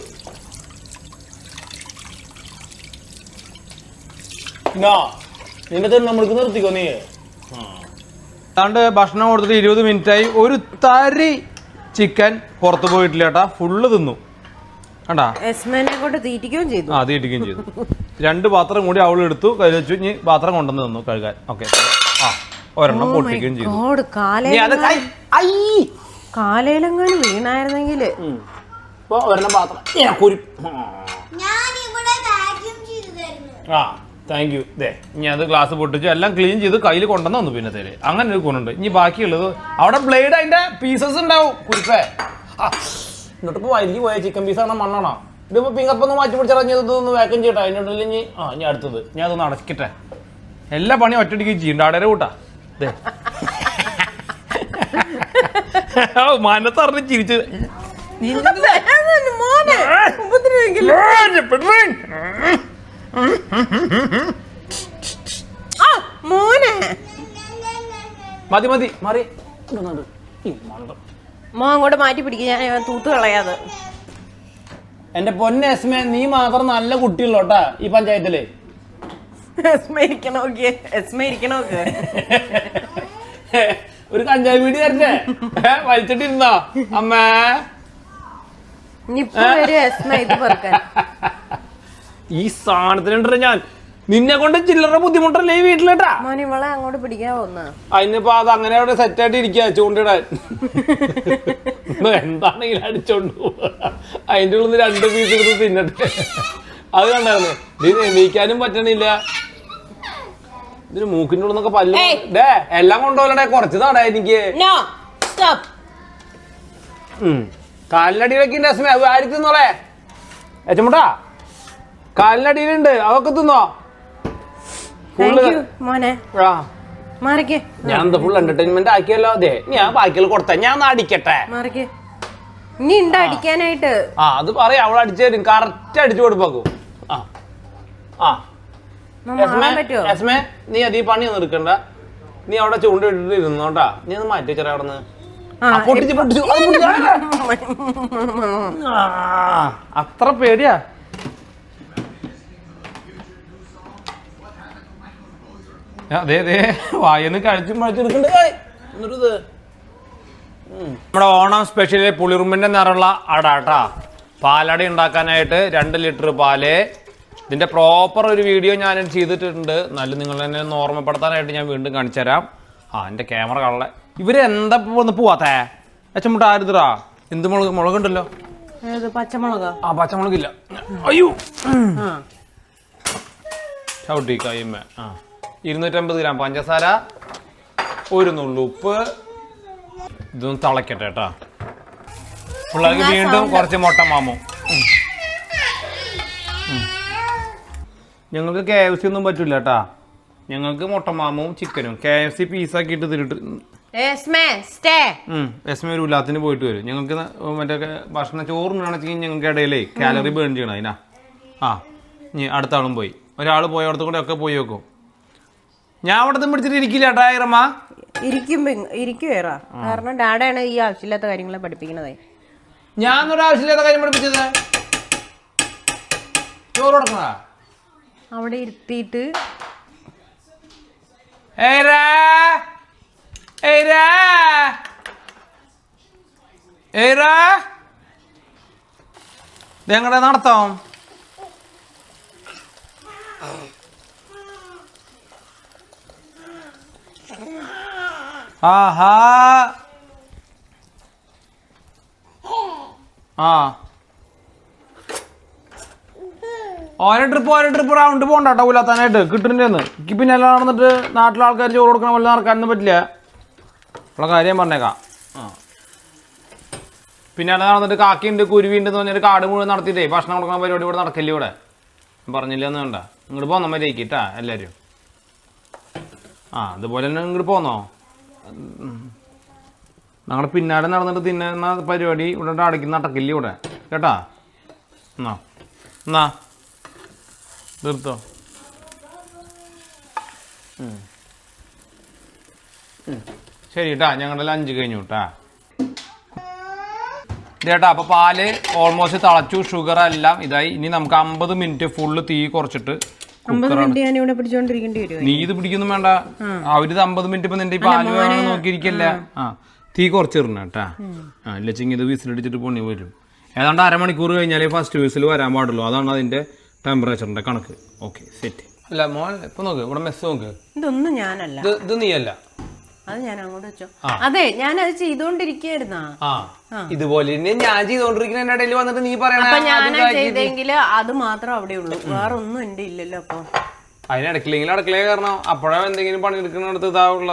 നിന്റെ നമ്മൾക്ക് നിർത്തിക്കോ നീ. അതാണ്ട് ഭക്ഷണം കൊടുത്തിട്ട് 20 മിനിറ്റായി. ഒരു തരി ചിക്കൻ പുറത്ത് പോയിട്ടില്ല കേട്ടാ, ഫുള്ള് തിന്നു കണ്ടാ. തീറ്റിക്കുകയും ചെയ്തു. 2 പാത്രം കൂടി അവൾ എടുത്തു കയ്യിൽ വെച്ചു. ഇനി പാത്രം കൊണ്ടുവന്ന് തന്നു കഴുകാൻ. ഓക്കെ, ഒരെണ്ണം പൊട്ടിക്കുകയും ചെയ്തു. കാലയിലെങ്ങാനും വീണായിരുന്നെങ്കില് താങ്ക് യു. ദേ ഇനി അത് ഗ്ലാസ് പൊട്ടിച്ച് എല്ലാം ക്ലീൻ ചെയ്ത് കയ്യിൽ കൊണ്ടുവന്ന് വന്നു പിന്നെ തരും. അങ്ങനെ ഒരു ഗുണമുണ്ട്. ഇനി ബാക്കിയുള്ളത് അവിടെ ബ്ലേഡ് അതിന്റെ പീസസ് ഉണ്ടാവും കുരിപ്പേ. എന്നിട്ട് ഇപ്പോൾ വലിയ പോയ ചിക്കൻ പീസാണോ മണ്ണാണോ ഇതിപ്പോൾ പിങ്കപ്പൊന്ന് മാറ്റി പിടിച്ചിറങ്ങിയതൊന്ന് വേക്കം ചെയ്യട്ടെ. അതിൻ്റെ ഉള്ളിൽ ഇനി അടുത്തത് ഞാൻ അതൊന്ന് അടച്ചിട്ടെ. എല്ലാ പണിയും ഒറ്റടിക്ക് ചെയ്യണ്ട. അടരെ കൂട്ടാ ദേ മനത്തറിഞ്ഞ് ചിരിച്ച് മതി മതി മാറി മോ അങ്ങോട്ട് മാറ്റി പിടിക്കുക. ഞാൻ തൂത്ത് കളയാതെ. എന്റെ പൊന്നെ എസ്മേ നീ മാത്രം നല്ല കുട്ടിയുള്ളോട്ടാ ഈ പഞ്ചായത്തില്. ഒരു കഞ്ചാവ് വീടി തരട്ടെ വലിച്ചിട്ടിരുന്നോ അമ്മേ? ഈ സാധനത്തിനുണ്ടോ ഞാൻ നിന്നെ കൊണ്ട് ചില്ലറ ബുദ്ധിമുട്ടല്ലേ ഈ വീട്ടിലേട്ടാ. ഇവളെ അങ്ങോട്ട് പിടിക്കാൻ പോകുന്ന അതിനിപ്പോ അത് അങ്ങനെ അവിടെ സെറ്റ് ആയിട്ട് ഇരിക്കുക ചൂണ്ടിടാൻ. എന്താണെങ്കിലും അടിച്ചോണ്ട് പോവാ. അതിന്റെ ഉള്ളിൽ 2 പീസ് എടുത്ത് തിന്നട്ടെ. അത് കണ്ടായിരുന്നു. ഇത് എണീക്കാനും പറ്റണില്ല. ഇതിന് മൂക്കിന്റെ ഉള്ളിന്നൊക്കെ പല്ല് എല്ലാം കൊണ്ടുപോകലേ. കുറച്ച് തട എനിക്ക്. കാലിനടിയിലൊക്കെ ഉണ്ട്. ആര് തിന്നോളെ ഏച്ചമുട്ടാ? കാലിനടിയിലുണ്ട്. അതൊക്കെ തിന്നോ? ഞാൻ എന്താ ഫുൾ എന്റർടൈൻമെന്റ് ആക്കിയല്ലോ. അതെ ഞാൻ ബാക്കിയുള്ള കൊടുത്ത ഞാൻ ഒന്ന് അടിക്കട്ടെ. ഇനി ഉണ്ട് അടിക്കാനായിട്ട്. അത് പറയാം. അവൾ അടിച്ചു തരും. കറക്റ്റ് അടിച്ചു കൊടുപ്പാക്കും. എസ്മേ നീ അതീ പണി ഒന്നും എടുക്കണ്ട. നീ അവിടെ ചൂണ്ടിട്ടിട്ട് ഇരുന്നോട്ടാ. നീ ഒന്ന് മാറ്റി വെച്ചാ അവിടെ നിന്ന് അത്ര പേടിയാ. അതെ അതെ വായന്ന് കഴിച്ചും പഴിച്ചെടുക്കണ്ടേ. നമ്മുടെ ഓണം സ്പെഷ്യല് പുളിറുമ്പിന്റെ നിറമുള്ള അടാട്ടാ. പാലട ഉണ്ടാക്കാനായിട്ട് 2 ലിറ്റർ പാല്. ഇതിന്റെ പ്രോപ്പർ ഒരു വീഡിയോ ഞാൻ ചെയ്തിട്ടുണ്ട്. നല്ല നിങ്ങൾ തന്നെ ഒന്ന് ഓർമ്മപ്പെടുത്താനായിട്ട് ഞാൻ വീണ്ടും കാണിച്ചു തരാം. എൻ്റെ ക്യാമറ കളെ ഇവരെന്താ ഒന്ന് പോവാത്തേ? അച്ഛമുട്ട ആരുതറാ. എന്ത് മുളകുണ്ടല്ലോ. പച്ചമുളക്. പച്ചമുളകില്ല. അയ്യോ ചവിട്ടി കയ്യമ്മ. 250 ഗ്രാം പഞ്ചസാര, 1 നുള്ളു ഉപ്പ്. ഇതൊന്ന് തിളക്കട്ടെ കേട്ടാ. പിള്ളേർക്ക് വീണ്ടും കുറച്ച് മുട്ട മാമു. ഞങ്ങൾക്ക് KFC ഒന്നും പറ്റില്ല കേട്ടാ. ഞങ്ങൾക്ക് മുട്ട മാമും ചിക്കനും KFC പീസാക്കിയിട്ട് തിരിട്ട് എസ്മ ഒരു ഉല്ലാത്തിന് പോയിട്ട് വരും. ഞങ്ങൾക്ക് മറ്റേ ഭക്ഷണം ചോറിനാണെങ്കിൽ ഞങ്ങൾക്ക് ഇടയിലേ കാലറി ബേൺ ചെയ്യണം. അതിനാ ഇനി അടുത്ത ആളും പോയി. ഒരാൾ പോയടത്ത് കൂടെ ഒക്കെ പോയി വെക്കും. ഞാൻ അവിടെ നിന്ന് പിടിച്ചിട്ട് ഇരിക്കില്ല കേട്ടാ. ഇറമ്മ ഇരിക്കുവേറാ. കാരണം ഡാഡയാണ് ഈ ആവശ്യമില്ലാത്ത കാര്യങ്ങളെ പഠിപ്പിക്കണത്. ഞാനൊരാവശ്യമില്ലാത്ത കാര്യം പഠിപ്പിച്ചത്. ചോറ് കൊടുക്കണ അവിടെ ഇരുത്തിയിട്ട് ഞങ്ങളുടെ നടത്താം. ആഹാ ഓരോ ട്രിപ്പ് റൗണ്ട് പോകണ്ടാട്ടോ ഉലാത്താനായിട്ട് കിട്ടുന്നുണ്ടെന്ന്. എനിക്ക് പിന്നെ എല്ലാം നടന്നിട്ട് നാട്ടിലെ ആൾക്കാർ ചോറ് കൊടുക്കണ പോലെ നടക്കാനൊന്നും പറ്റില്ല. ഉള്ള കാര്യം പറഞ്ഞേക്കാം. പിന്നെ അവിടെ നടന്നിട്ട് കാക്കിയുണ്ട് കുരുവിണ്ടെന്ന് പറഞ്ഞിട്ട് കാട് മുഴുവൻ നടത്തിയിട്ടേ ഭക്ഷണം കൊടുക്കുന്ന പരിപാടി ഇവിടെ നടക്കില്ല. ഇവിടെ പറഞ്ഞില്ലെന്ന് വേണ്ട. ഇങ്ങോട്ട് പോന്നോ മര്യാദക്കിട്ടാ എല്ലാവരും. അതുപോലെ തന്നെ ഇങ്ങോട്ട് പോന്നോ. ഞങ്ങളുടെ പിന്നാലെ നടന്നിട്ട് തിന്നുന്ന പരിപാടി ഇവിടെ അടയ്ക്കുന്ന നടക്കില്ല ഇവിടെ കേട്ടാ. എന്നാ തീർത്തോ. ശരി കേട്ടാ. ഞങ്ങളുടെ ലഞ്ച് കഴിഞ്ഞു കേട്ടാ. ഇതേട്ടാ അപ്പൊ പാല് ഓൾമോസ്റ്റ് തിളച്ചു. ഷുഗർ എല്ലാം ഇതായി. ഇനി നമുക്ക് 50 മിനിറ്റ് ഫുള്ള് തീ കുറച്ചിട്ട് നീ ഇത് പിടിക്കൊന്നും വേണ്ട. അവരിത് 50 മിനിറ്റ് ഇപ്പൊ നിന്റെ ഈ പാല് വേണമെന്ന് നോക്കിയിരിക്കല്ല. തീ കുറച്ചിടണം കേട്ടാ. ഇല്ലെങ്കിൽ ഇത് വിസിലടിച്ചിട്ട് പൊണ്ണി വരും. ഏതാണ്ട് അരമണിക്കൂർ കഴിഞ്ഞാലേ ഫസ്റ്റ് വിസിൽ വരാൻ പാടുള്ളൂ. അതാണ് അതിന്റെ ടെമ്പറേച്ചറിന്റെ കണക്ക്. Okay set. അല്ല മോൻ ഇപ്പൊ നോക്ക് ഇവിടെ മെസ്സ് നോക്ക്. ഇതൊന്നും ഞാനല്ല. ഇത് നീയല്ല. അത് ഞാൻ അങ്ങോട്ട് വെച്ചോ. അതെ ഞാൻ അത് ചെയ്തോണ്ടിരിക്കായിരുന്നാ. ഇതുപോലെ ഞാൻ ചെയ്തോണ്ടിരിക്കുന്ന ഇടയിൽ വന്നിട്ട് നീ പറയണ ഞാൻ ചെയ്തെങ്കിൽ അത് മാത്രം അവിടെ ഉള്ളൂ. വേറെ ഒന്നും എന്റെ ഇല്ലല്ലോ. അപ്പൊ അതിനിടയ്ക്കില്ലെങ്കിൽ അടുക്കളയെ കയറണം. അപ്പോഴാ എന്തെങ്കിലും പണിയെടുക്കുന്നിടത്ത് ഇതാവുള്ള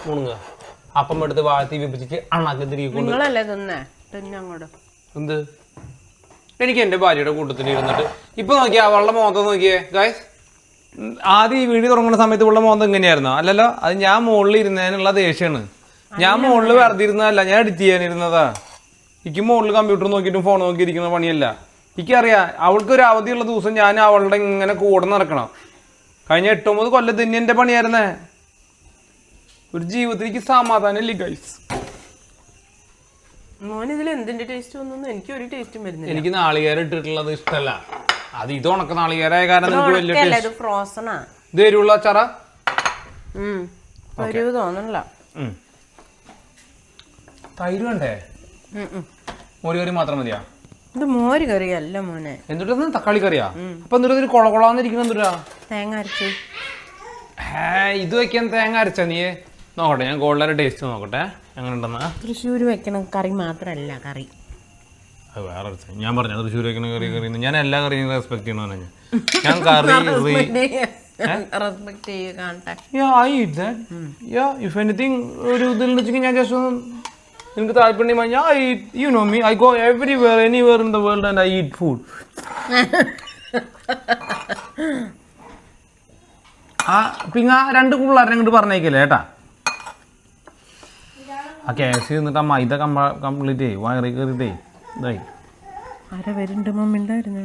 മുണുങ്ങ അപ്പം എടുത്ത് വാഴ്ത്തി വിഭജിച്ച് അണ്ണാക്കി തിരികൊണ്ട് നിങ്ങളല്ലേ തിന്നങ്ങോട്ട് എന്ത് എനിക്ക് എൻ്റെ ഭാര്യയുടെ കൂട്ടത്തിൽ ഇരുന്നിട്ട് ഇപ്പൊ നോക്കിയാ അവളുടെ മോന്തം നോക്കിയേ ഗൈസ്. ആദ്യം ഈ വീഡിയോ തുടങ്ങുന്ന സമയത്ത് ഉള്ള മോന്തം എങ്ങനെയായിരുന്നോ? അല്ലല്ലോ, അത് ഞാൻ മുകളിൽ ഇരുന്നതിനുള്ള ദേഷ്യമാണ്. ഞാൻ മുകളിൽ വെറുതെ ഇരുന്നതല്ല, ഞാൻ എഡിറ്റ് ചെയ്യാനിരുന്നതാ. എനിക്ക് മുകളിൽ കമ്പ്യൂട്ടർ നോക്കിയിട്ടും ഫോൺ നോക്കി ഇരിക്കുന്ന പണിയല്ല. എനിക്കറിയാം അവൾക്ക് ഒരു അവധിയുള്ള ദിവസം ഞാൻ അവളുടെ ഇങ്ങനെ കൂടെ നടക്കണം. കഴിഞ്ഞ 8-9 കൊല്ലം തന്നെ എൻ്റെ പണിയായിരുന്നേ. ഒരു ജീവിതത്തിലേക്ക് സമാധാനം ഇല്ല ഗൈസ്. മോനിതിൽ എന്തിന്റെ ടേസ്റ്റ് വന്നു? എനിക്ക് ഒരു ടേസ്റ്റും വരുന്നില്ല. എനിക്ക് നാളികേരം ഇട്ടിട്ടുള്ളത് ഇഷ്ടമല്ല. അത് ഇത് ഉണക്ക നാളികേരായ കാരണം എനിക്ക് വലിയ ഫ്രോസണാ. ഇത് എരിവുള്ള അച്ചാറ തോന്നണില്ല. തൈര് വേണ്ടേ? മോര് കറി മാത്രം മതിയാ? ഇത് മോര് കറിയല്ല മോനെ. എന്നിട്ട് തക്കാളി കറിയാ? അപ്പൊ എന്നിട്ട് കൊളകൊളാന്നിരിക്കുന്ന എന്തുട്ടാ? തേങ്ങ അരച്ചു. ഇത് വെക്കാൻ തേങ്ങ അരച്ച നീ നോക്കട്ടെ, ഞാൻ ഗോൾഡന്റെ ടേസ്റ്റ് നോക്കട്ടെ എങ്ങനെ ഉണ്ടെന്നാ. തൃശ്ശൂർ വെക്കണ കറി മാത്രല്ല കറി. അത് വേറെ ഞാൻ പറഞ്ഞ തൃശ്ശൂർ വെക്കണ കറി ഞാൻ എല്ലാ കറിയും റെസ്പെക്ട് ചെയ്യണമെന്ന് ഞാൻ കറി റെസ്പെക്ട് ചെയ്യുക കാണട്ടെ. ഇഫ് എനിത്തിങ് ഒരു ഇതിൽ ഞാൻ ജസ്റ്റ് എനിക്ക് താല്പര്യം you know me, I go everywhere anywhere in the world and I eat food. പിന്നെ 2 പിള്ളേരെ അങ്ങോട്ട് പറഞ്ഞേക്കല്ലേ ഏട്ടാ. ആ കേസ് എന്നിട്ട് ആ മൈദ കംപ്ലീറ്റ് വയറി കയറിയിട്ടേ ഇതായി. ആരാ വരുന്നുണ്ട്? മമ്മിണ്ടായിരുന്നു.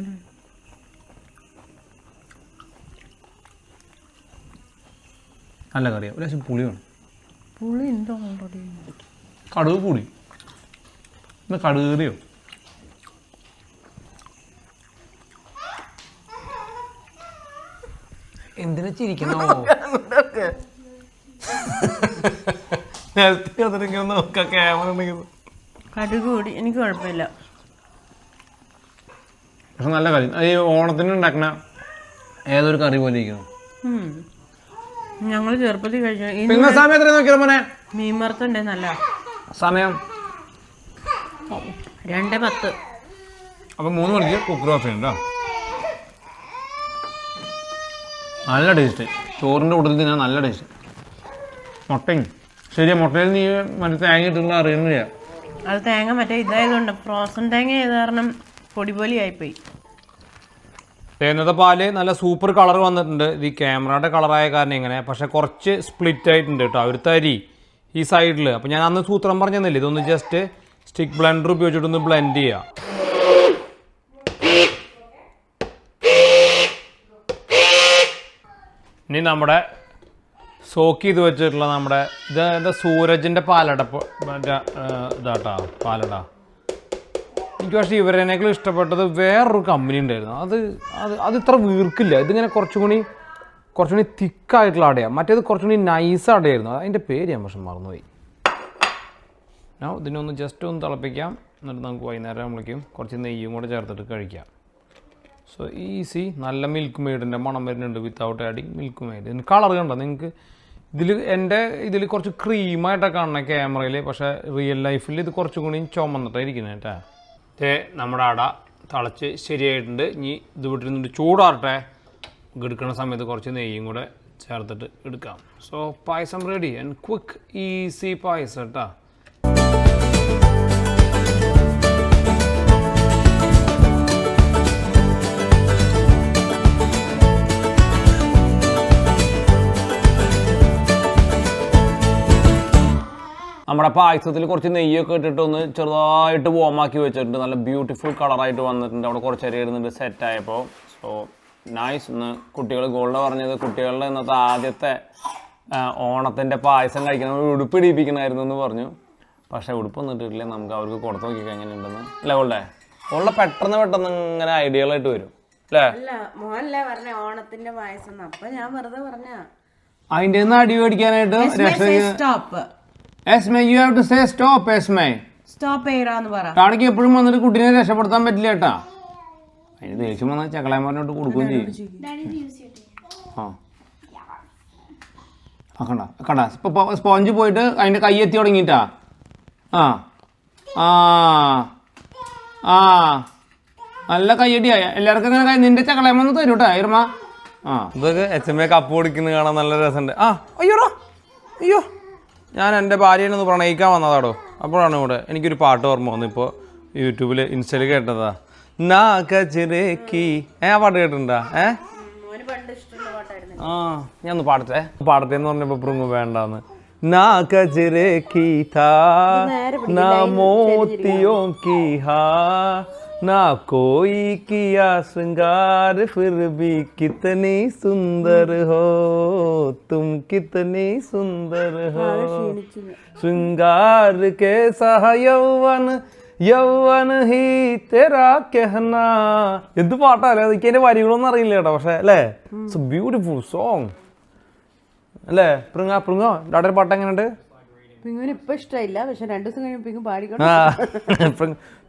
നല്ല കറിയാ, ഒരു പുളി വേണം. പുളി എന്തോ കടുക് കൂടി കടുക് കറിയോ? എന്തിനാ ചിരിക്കുന്നോ? കടുക് കൂടി എനിക്ക് കുഴപ്പമില്ല. പക്ഷെ നല്ല കറി. ഈ ഓണത്തിന് ഉണ്ടാക്കണ ഏതൊരു കറി പോലെ ഇരിക്കുന്നു. ഞങ്ങള് ചെറുപ്പത്തിൽ കഴിച്ചു. സമയം എത്ര നോക്കിയാ മോനെ? മീൻ വറുത്തുണ്ടേ നല്ല സമയം 2:10. അപ്പൊ 3 മണിക്ക് കുക്കർ ഓഫ് ചെയ്യണ്ടോ? നല്ല ടേസ്റ്റ്. ചോറിൻ്റെ കൂട്ടത്തിൽ തിന്നാൻ നല്ല ടേസ്റ്റ്. മുട്ടയും ശരിയാ, മുട്ടയിൽ നീ മറ്റേ തേങ്ങ ഇട്ടുള്ള അറിയുന്നില്ല. അത് തേങ്ങ മറ്റേ ഇതായതുകൊണ്ട് ഫ്രോസൺ തേങ്ങ ചെയ്ത കാരണം പൊടി പോലെ ആയിപ്പോയി. തേങ്ങത്തെ പാല് നല്ല സൂപ്പർ കളർ വന്നിട്ടുണ്ട്. ഇത് ഈ ക്യാമറയുടെ കളറായ കാരണം ഇങ്ങനെ, പക്ഷെ കുറച്ച് സ്പ്ലിറ്റ് ആയിട്ടുണ്ട് കേട്ടോ. ഒരു തരി ഈ സൈഡിൽ. അപ്പം ഞാൻ അന്ന് സൂത്രം പറഞ്ഞില്ല, ഇതൊന്ന് ജസ്റ്റ് സ്റ്റിക്ക് ബ്ലെൻഡർ ഉപയോഗിച്ചിട്ടൊന്ന് ബ്ലെൻഡ് ചെയ്യുക. ഇനി നമ്മുടെ സോക്ക് ചെയ്ത് വെച്ചിട്ടുള്ള നമ്മുടെ ഇത് എന്താ സൂരജിൻ്റെ പാലടപ്പ് ഇതാട്ടാ പാലട. എനിക്ക് പക്ഷേ ഇവരേക്കാളും ഇഷ്ടപ്പെട്ടത് വേറൊരു കമ്പനി ഉണ്ടായിരുന്നു. അത് ഇത്ര വീർക്കില്ല. ഇതിങ്ങനെ കുറച്ചുകൂടി തിക്കായിട്ടുള്ള അടയാണ്. മറ്റേത് കുറച്ചുകൂടി നൈസ് അടയായിരുന്നു. അതിൻ്റെ പേര് ഞാൻ പക്ഷെ മറന്നുപോയി. ഞാൻ ഇതിനൊന്ന് ജസ്റ്റ് ഒന്ന് തിളപ്പിക്കാം. എന്നിട്ട് നമുക്ക് വൈകുന്നേരം ആകുമ്പോഴേക്കും കുറച്ച് നെയ്യും കൂടെ ചേർത്തിട്ട് കഴിക്കാം. So easy. നല്ല മിൽക്ക് മെയ്ഡിൻ്റെ മണം വരുന്നുണ്ട് വിത്തൗട്ട് ആഡിങ് മിൽക്ക് മെയ്ഡ്. ഇതിന് കളർ കണ്ടോ നിങ്ങൾക്ക്? ഇതിൽ കുറച്ച് ക്രീമായിട്ടൊക്കെ കാണണേ ക്യാമറയിൽ, പക്ഷേ റിയൽ ലൈഫിൽ ഇത് കുറച്ചും കൂടി ചുമന്നിട്ടായിരിക്കുന്നത് കേട്ടോ. നമ്മുടെ അട തിളച്ച് ശരിയായിട്ടുണ്ട്. ഇനി ഇത് വിട്ടിരുന്നിട്ട് ചൂടാറട്ടെ. എടുക്കുന്ന സമയത്ത് കുറച്ച് നെയ്യും കൂടെ ചേർത്തിട്ട് എടുക്കാം. So payasam ready and quick easy payasam കേട്ടോ. നമ്മുടെ പായസത്തിൽ കുറച്ച് നെയ്യൊക്കെ ഇട്ടിട്ട് ഒന്ന് ചെറുതായിട്ട് വോമാക്കി വെച്ചിട്ടുണ്ട്. നല്ല ബ്യൂട്ടിഫുൾ കളറായിട്ട് വന്നിട്ടുണ്ട്. അവിടെ കുറച്ച് അരി ഇടുന്നുണ്ട് സെറ്റായപ്പോൾ. So nice. ഇന്ന് കുട്ടികൾ ഗോൾഡ് പറഞ്ഞത് കുട്ടികളുടെ ഇന്നത്തെ ആദ്യത്തെ ഓണത്തിൻ്റെ പായസം കഴിക്കണം, ഉടുപ്പ് ഇടിപ്പിക്കണമായിരുന്നു എന്ന് പറഞ്ഞു. പക്ഷേ ഉടുപ്പൊന്നും ഇട്ടിട്ടില്ല. നമുക്ക് അവർക്ക് കൊടുത്തു നോക്കിക്കാൻ എങ്ങനെ ഉണ്ടെന്ന് അല്ലേ ഗോൾഡേ? ഗോൾഡെ പെട്ടെന്ന് ഇങ്ങനെ ഐഡിയകളായിട്ട് വരും അല്ലേ? ഓണത്തിന്റെ പായസം അപ്പൊ ഞാൻ വെറുതെ പറഞ്ഞ അതിൻ്റെ നിന്ന് അടി മേടിക്കാനായിട്ട് Esme, you have to say stop, Esme. Stop എന്ന് പറ. ടാടയ്ക്ക് എപ്പോഴും വന്നിട്ട് കുട്ടീനെ രക്ഷപ്പെടുത്താൻ പറ്റില്ല കേട്ടാ. അതിന് ദേഷ്യം വന്നാൽ ചക്കളയന്മാരോട്ട് കൊടുക്കുകയും ചെയ്യും. കണ്ട ഇപ്പൊ സ്പോഞ്ച് പോയിട്ട് അതിന്റെ കൈ എത്തി തുടങ്ങിട്ടാ. നല്ല കയ്യടിയായ എല്ലാവർക്കും ഇങ്ങനെ നിന്റെ ചക്കളയമ്മ തരൂട്ടാ ഇർമ. ആ ഇതൊക്കെ HMA കപ്പ് കുടിക്കുന്നത് കാണാൻ നല്ല രസമുണ്ട്. ആ അയ്യോടാ അയ്യോ, ഞാൻ എൻ്റെ ഭാര്യനെ പ്രണയിക്കാൻ വന്നതാടോ. അപ്പോഴാണ് ഇവിടെ എനിക്കൊരു പാട്ട് ഓർമ്മ വന്നു. ഇപ്പോൾ യൂട്യൂബിൽ ഇൻസ്റ്റയിൽ കേട്ടതാ. നാ കച്ചിരേക്കി ആ പാട്ട് കേട്ടിട്ടുണ്ടാ? ആ ഞാൻ ഒന്ന് പാടട്ടെ എന്ന് പറഞ്ഞപ്പോൾ പ്രിങ്ങു വേണ്ടാന്ന്. ना कजरे की था ना मोतियों की हा ना कोई किया श्रृंगार फिर भी कितनी सुंदर हो तुम कितनी सुंदर हो श्रृंगार के सह यौवन यौवन ही तेरा कहना. എന്ത് പാട്ടല്ലേ എനിക്ക് അതിന്റെ വരികളൊന്നും അറിയില്ല കേട്ടോ. പക്ഷെ അല്ലേ ഇറ്റ്സ് എ ബ്യൂട്ടിഫുൾ സോങ് അല്ലേ? പ്രിങ്ങോ ഡാഡയുടെ പാട്ട് എങ്ങനെയുണ്ട്? പിങ്ങുവിന് ഇപ്പൊ ഇഷ്ടമില്ല, പക്ഷെ 2 ദിവസം കഴിഞ്ഞ പാടിക്കോ.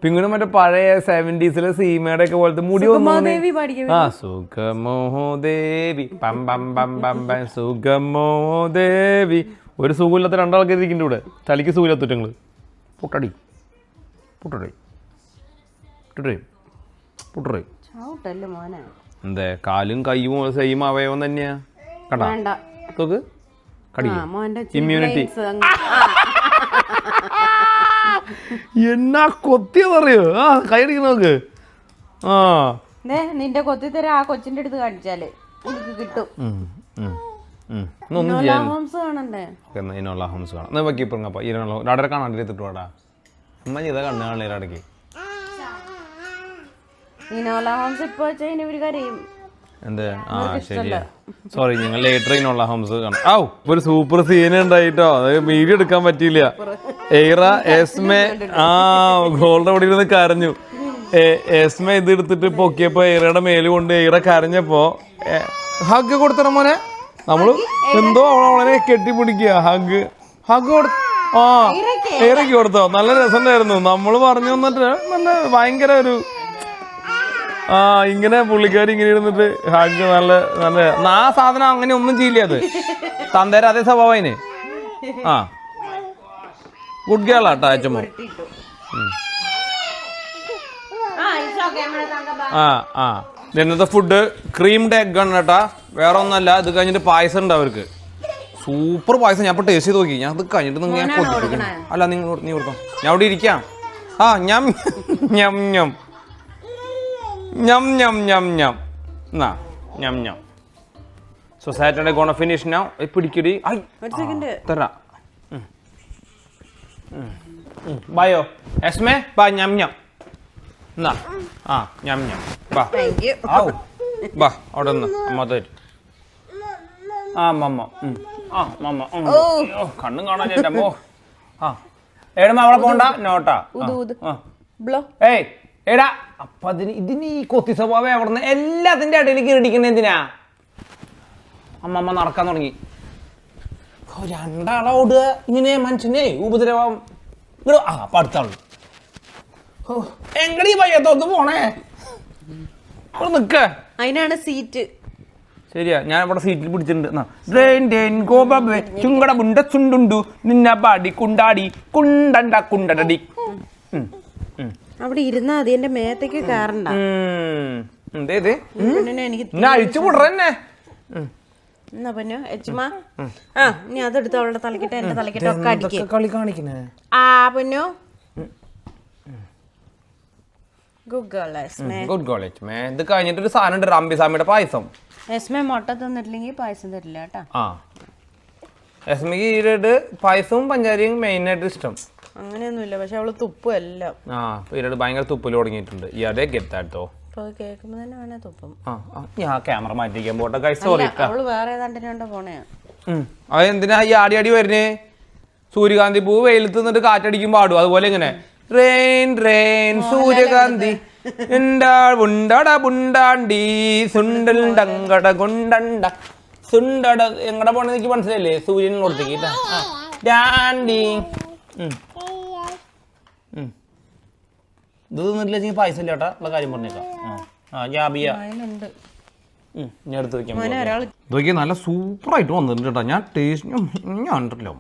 പിങ്ങുന് മറ്റേ പഴയ 70s സീമയുടെ ഒക്കെ പോലത്തെ മുടി ആ സുഖമോദേവി പം പം പം പം പം സുഖമോദേവി. ഒരു സുഖമില്ലാത്ത 2 ആൾക്കാർ ഇരിക്കുന്നുണ്ട് ഇവിടെ. തലിക്ക് സുഖമില്ലാത്തങ്ങൾ പുട്ടടി പുട്ടടി പുട്ടടി പുട്ടടി ചാവട്ടല്ലേ മോനെ. എന്തേ കാലും കയ്യും സെയിം അവയവം തന്നെയാ കണ്ടാ തോക്ക് കടി ഇമ്മ്യൂണിറ്റി. എന്നാ കൊത്തിയതറിയോ? ആ കൈ അടിക്കുന്ന നോക്ക്. ആ നിന്റെ കൊത്തി തരാ ആ കൊച്ചിന്റെ അടുത്ത് കാണിച്ചാല് എനിക്ക് കിട്ടും. ഡാഡറെ കാണാണ്ട് എടുത്തിട്ടുവാടാ. എന്നാ ചെയ്താ കണ്ണു കാണുന്ന ഇടയ്ക്ക് എന്തേ? ആ ശരിയാ, സോറി ഞങ്ങൾ ലേറ്റർ ഇനോള ഹോംസ് കാണാം. ഔ ഒരു സൂപ്പർ സീൻ ഉണ്ടായിട്ടോ, അത് വീഡിയോ എടുക്കാൻ പറ്റിയില്ല. എയ്റ എസ്മെ ആ ഗോൾഡ് അവിടെ ഇരുന്ന് കരഞ്ഞു. എസ്മ ഇത് എടുത്തിട്ട് പൊക്കിയപ്പോ എയ്റയുടെ മേല് കൊണ്ട് എയ്റ കരഞ്ഞപ്പോ ഹഗ് കൊടുത്തറ മോനെ. നമ്മള് എന്തോ അവളെ കെട്ടിപ്പിടിക്കുക. ഹഗ് കൊടു ആ എയ്റയ്ക്ക് കൊടുത്തോ. നല്ല രസമുണ്ടായിരുന്നു. നമ്മള് പറഞ്ഞു വന്നിട്ട് നല്ല ഭയങ്കര ഒരു ആ ഇങ്ങനെ പുള്ളിക്കാരി ഇങ്ങനെ ഇരുന്നിട്ട് ഹാഗ് നല്ല നല്ല ആ സാധനം അങ്ങനെ ഒന്നും ചെയ്യില്ല. അത് തന്തേര അതേ സ്വഭാവം അതിന്. ആ ഗുഡ് ഗേൾ ആട്ടോ അച്ഛമ്മ. ആ ആ ഇന്നത്തെ ഫുഡ് ക്രീംഡ് എഗ് ആണ് കേട്ടാ, വേറെ ഒന്നല്ല. ഇത് കഴിഞ്ഞിട്ട് പായസം ഉണ്ട് അവർക്ക്. സൂപ്പർ പായസം. ഞാൻ ഇപ്പോൾ ടേസ്റ്റ് ചെയ്ത് നോക്കി. ഞാൻ അത് കഴിഞ്ഞിട്ട് നിങ്ങൾ ഞാൻ കൊടുക്കണം. അല്ല നീ കൊടുത്തോ, ഞാൻ അവിടെ ഇരിക്കാം. ആ ഞം ഞം ഞം ഞം ഞം ഞം ഞം എന്നാ ഞം ഞം. So Saturday gonna finish now. പിടിക്കടി തരാ ബായോ എസ്മേ ബാ ഞം ഞം എന്നാ. ആ ഞം ഞം ബാ ആവു ബാ അവിടെ നിന്ന് അമ്മ തരും. ആ മമ്മ ആ മമ്മ കണ്ണും കാണാൻ ചേട്ടാ അമ്മോ. ആ ഏടമ്മ അവളെ പോണ്ട നോട്ടാ. ഏയ് എടാ അപ്പൊ ഇതിന് ഈ കൊത്തി സ്വഭാവം എവിടുന്ന് എല്ലാത്തിന്റെ ഇടയിലേക്ക് ഇടിക്കണേ എന്തിനാ? അമ്മമ്മ നടക്കാൻ തുടങ്ങി. രണ്ടാളോട് ഇങ്ങനെ മനുഷ്യനെ ഉപദ്രവം ആ അപ്പൊ അടുത്താള് എങ്ങടീ പയ്യത്തൊന്ന് പോണേ നിക്ക. അതിനാണ് സീറ്റ്. ശരിയാ, ഞാൻ ഇവിടെ സീറ്റിൽ പിടിച്ചിട്ടുണ്ട്. ചുങ്കട ബുണ്ട ചുണ്ടുണ്ടു നിന്ന പാടി കുണ്ടാടി കുണ്ടണ്ട കുണ്ടടി. അവിടെ ഇരുന്നാ മതി, എന്റെ മേത്തേക്ക് കയറണ്ട. അഴിച്ചു വിടറന്നെ. എന്നാ പൊന്നു എച്ചുമാ ആ നീ അതെടുത്ത് അവളുടെ തലക്കിട്ട് എന്റെ തലക്കിട്ട് ഒക്കെ അടിക്കും. കളി കാണിക്കണേ ആ പൊന്നു good girl Esme. Good girl Esme. ഇത് കഴിഞ്ഞിട്ടൊരു സാധനം ഉണ്ട്, റംബിസാമിയുടെ പായസം. എസ്മേ മുട്ട തന്നിട്ടില്ലെങ്കിൽ പായസം തരില്ല കേട്ടാ. ആ എസ്മയ്ക്ക് ഈരട് പായസവും പഞ്ചാരിയും മെയിനായിട്ട് ഇഷ്ടം. അങ്ങനെയൊന്നുമില്ല, പക്ഷെ അവള് തുപ്പും എല്ലാം. ആ ഈരട് ഭയങ്കര തുപ്പൽ തുടങ്ങിയിട്ടുണ്ട്. ഇയാളെ ഗെറ്റാട്ടോ കേൾക്കുമ്പോ തന്നെ വേണേ തുപ്പും. ഞാൻ ക്യാമറ മാറ്റിക്കാൻ പോട്ടെ ഗൈസ്, സോറി. അവള് വേറെ ഏതാണ്ടിനുണ്ടോ പോണേ. അതെന്തിനാ ഈ ആടി ആടി വരുന്നേ? സൂര്യകാന്തി പൂ വെയിലത്ത് നിന്നിട്ട് കാറ്റടിക്കുമ്പോ ആടും. അതുപോലെ ഇങ്ങനെ റെയിൻ റെയിൻ സൂര്യകാന്തി ബുണ്ടാണ്ടി സുണ്ടൽ ഡങ്കട കൊണ്ടണ്ട സുണ്ടട എങ്ങടെ പോണെന്ന് എനിക്ക് മനസ്സിലല്ലേ? സൂര്യൻ കൊടുത്തേക്ക് ഡാണ്ടി. ഇത് തിന്നിട്ടില്ല പൈസ ഇല്ല കേട്ടാ, ഉള്ള കാര്യം പറഞ്ഞേക്കാം. ഞാൻ എടുത്ത് വെക്കാം. ഇതൊക്കെ നല്ല സൂപ്പറായിട്ട് വന്നിട്ടുണ്ട് കേട്ടോ. ഞാൻ ടേസ്റ്റ് ഞാൻ ഉണ്ടല്ലോ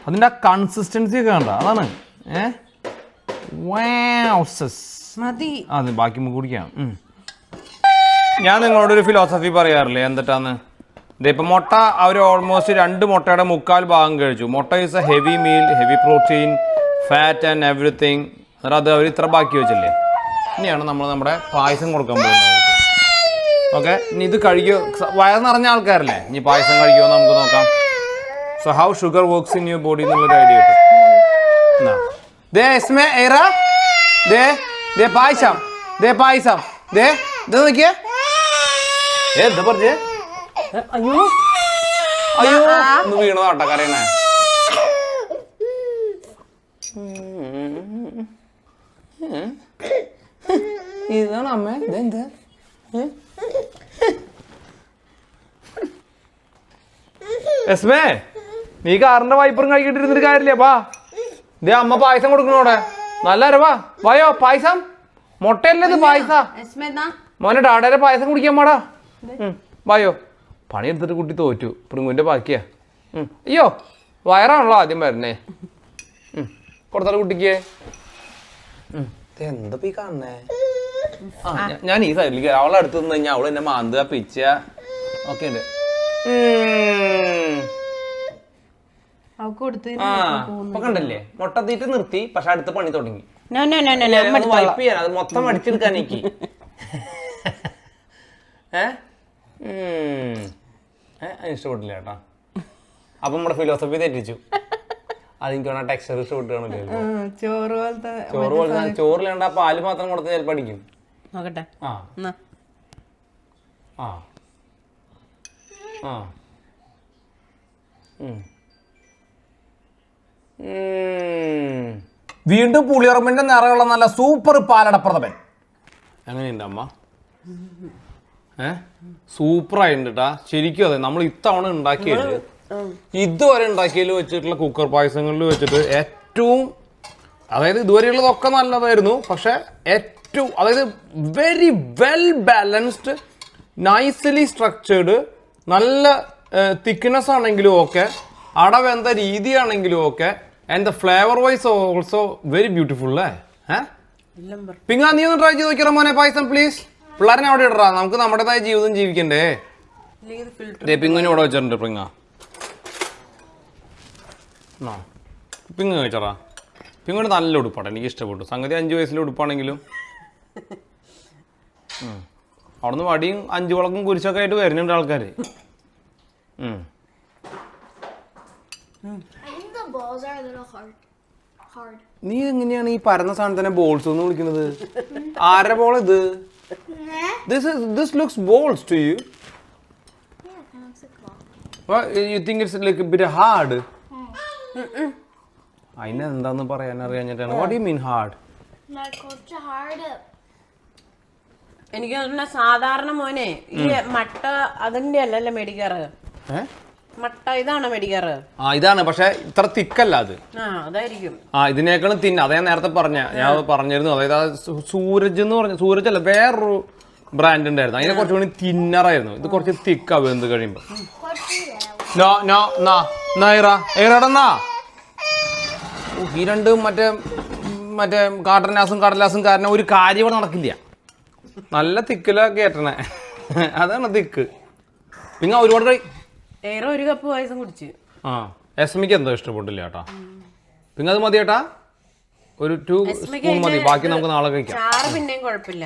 അതിൻ്റെ ആ കൺസിസ്റ്റൻസി ഒക്കെ കണ്ട അതാണ്. മതി അത് ബാക്കി കുടിക്കാം. ഞാൻ നിങ്ങളോടൊരു ഫിലോസഫി പറയാറില്ലേ എന്തിട്ടാന്ന്? ഇതിപ്പോൾ മുട്ട അവർ ഓൾമോസ്റ്റ് 2 മുട്ടയുടെ 3/4 ഭാഗം കഴിച്ചു. മുട്ട is A heavy meal, heavy protein, fat and everything. എന്നിട്ട് അത് അവർ ഇത്ര ബാക്കി വെച്ചില്ലേ. ഇനിയാണ് നമ്മൾ നമ്മുടെ പായസം കൊടുക്കാൻ പോകുന്നത്. ഓക്കെ, ഇനി ഇത് കഴിക്കുമോ? വയറ് നിറഞ്ഞ ആൾക്കാരല്ലേ, ഇനി പായസം കഴിക്കുമോ നമുക്ക് നോക്കാം. So how sugar works in your body എന്നുള്ളൊരു ഐഡിയ കിട്ടും. പായസം പായസം ഇത് നോക്കിയേ. എന്താ പറഞ്ഞേ? അയ്യോ അയ്യോ ഒന്ന് വീണതാട്ടോ കരയണേ. ഇതാണ് അമ്മ. ഇതെന്താ? എസ്മേ, നീ കാറിന്റെ വൈപ്പറും കഴിക്കിട്ടിരുന്നിട്ട് കാര്യമില്ലേ? പാ, ഇതേ അമ്മ പായസം കൊടുക്കണോടെ. നല്ല അരവാ. വായോ പായസം. മുട്ടയല്ലേ ഇത് പായസ. മോനെ ഡാഡയുടെ പായസം കുടിക്കാൻ പാടാ. വായോ. പണിയെടുത്തിട്ട് കുട്ടി തോറ്റു. പ്രിങ്ങുവിന്റെ ബാക്കിയാ. അയ്യോ വയറാണല്ലോ ആദ്യം വരണേ. കൊടുത്താൽ കുട്ടിക്ക്. എന്താ ഈ കാണണേ? ഞാൻ ഈ സൈഡിലേക്ക് അവളെ അടുത്ത് നിന്ന് കഴിഞ്ഞാൽ അവള് എന്നെ മാന്തുക പിച്ച ഒക്കെ ഉണ്ട്. ഇപ്പൊ കണ്ടല്ലേ, മുട്ട തീറ്റ് നിർത്തി. പക്ഷെ അടുത്ത പണി തുടങ്ങി. വൈപ്പ് ചെയ്യാൻ അത് മൊത്തം അടിച്ചെടുക്കാൻ എനിക്ക്. ഇഷ്ടപ്പെട്ടില്ല കേട്ടാ. അപ്പൊ നമ്മുടെ ഫിലോസഫി തെറ്റിച്ചു. അതെനിക്ക് വേണം ടെക്സ്ചർ ഇഷ്ടപ്പെട്ടാണ്. ചോറ് പോലെ ചോറിലേണ്ട പാല് മാത്രം കൊടുത്ത് ചിലപ്പോൾ അടിക്കും. വീണ്ടും പുളിയറമ്പിന്റെ നിറമുള്ള നല്ല സൂപ്പർ പാലടപ്രഥമൻ. എങ്ങനെയുണ്ട് അമ്മ? സൂപ്പറായിട്ടുണ്ട് കേട്ടാ. ശരിക്കും അതെ, നമ്മൾ ഇത്തവണ ഉണ്ടാക്കിയത് ഇതുവരെ ഉണ്ടാക്കിയതിൽ വെച്ചിട്ടുള്ള കുക്കർ പായസങ്ങളിൽ വെച്ചിട്ട് ഏറ്റവും, അതായത് ഇതുവരെയുള്ളതൊക്കെ നല്ലതായിരുന്നു. പക്ഷെ ഏറ്റവും, അതായത് very well balanced, nicely structured, നല്ല തിക്നെസ് ആണെങ്കിലും ഓക്കെ, അടവെന്ത രീതിയാണെങ്കിലും okay, and the flavour wise also very beautiful അല്ലേ. പിങ്ങ നീ ഒന്ന് ട്രൈ ചെയ്ത് നോക്കിയാ മോനെ പായസം പ്ലീസ്. പിള്ളേരെ അവിടെ ഇടറാ, നമുക്ക് നമ്മുടേതായ ജീവിതം ജീവിക്കണ്ടേ. പിങ്ങിന് ഇവിടെ വെച്ചിട്ടുണ്ട്. പിങ്ങ് കഴിച്ചറാ. പിങ്ങോട്ട് നല്ല ഉടുപ്പാണ്, എനിക്ക് ഇഷ്ടപ്പെട്ടു. സംഗതി 5 വയസ്സിലെ ഉടുപ്പാണെങ്കിലും അവിടുന്ന് വടിയും 5 വിളക്കും കുരിശൊക്കെ ആയിട്ട് വരുന്നുണ്ട് ആൾക്കാര്. നീ എങ്ങനെയാണ് ഈ പരന്ന സാധനത്തിനെ ബോൾസ് എന്ന് വിളിക്കുന്നത്? ആരുടെ ബോൾ ഇത്? This looks balls to you. What, you think it's like a bit hard? അതിനെന്താന്ന് പറയാൻ അറിയാഞ്ഞിട്ടാണ്. What do you mean hard? എനിക്ക് സാധാരണ മോനെ ഈ മട്ട അതിന്റെ അല്ലല്ലോ മേടിക്കാറ്. മട്ട ഇതാണ് മേടിക്കാറ്. ഇതാണ്, പക്ഷെ ഇത്ര തിക്കല്ല അത്. അതായിരിക്കും. ഇതിനേക്കാളും തിന്ന. അതാ ഞാൻ നേരത്തെ ഞാൻ പറഞ്ഞിരുന്നു. അതായത് സൂരജ് എന്ന് പറഞ്ഞ, സൂരജ് അല്ല, വേറൊരു ബ്രാൻഡ് ഉണ്ടായിരുന്നു. അതിനെ കുറച്ചുകൂടി തിന്നറായിരുന്നു. ഇത് കുറച്ച് തിക്കാവും എന്ത് കഴിയുമ്പോ. ഈ രണ്ട് മറ്റേ കാട്ടനാസും കടലാസും കാരണം ഒരു കാര്യം ഇവിടെ നടക്കില്ല. നല്ല തിക്കിലൊക്കെ കേട്ടണേ. അതാണ് തിക്ക്. പിന്നെ ഒരുപാട് ഒരു കപ്പ് പായസം കുടിച്ച്. എസ്മിക്ക് എന്തോ ഇഷ്ടപ്പെട്ടില്ല കേട്ടാ. പിന്നെ അത് മതി കേട്ടാ, ഒരു 2 സ്പൂൺ മതി. ബാക്കി നമുക്ക് നാളെ കഴിക്കാം. ചാറ് പിന്നെയും കുഴപ്പമില്ല.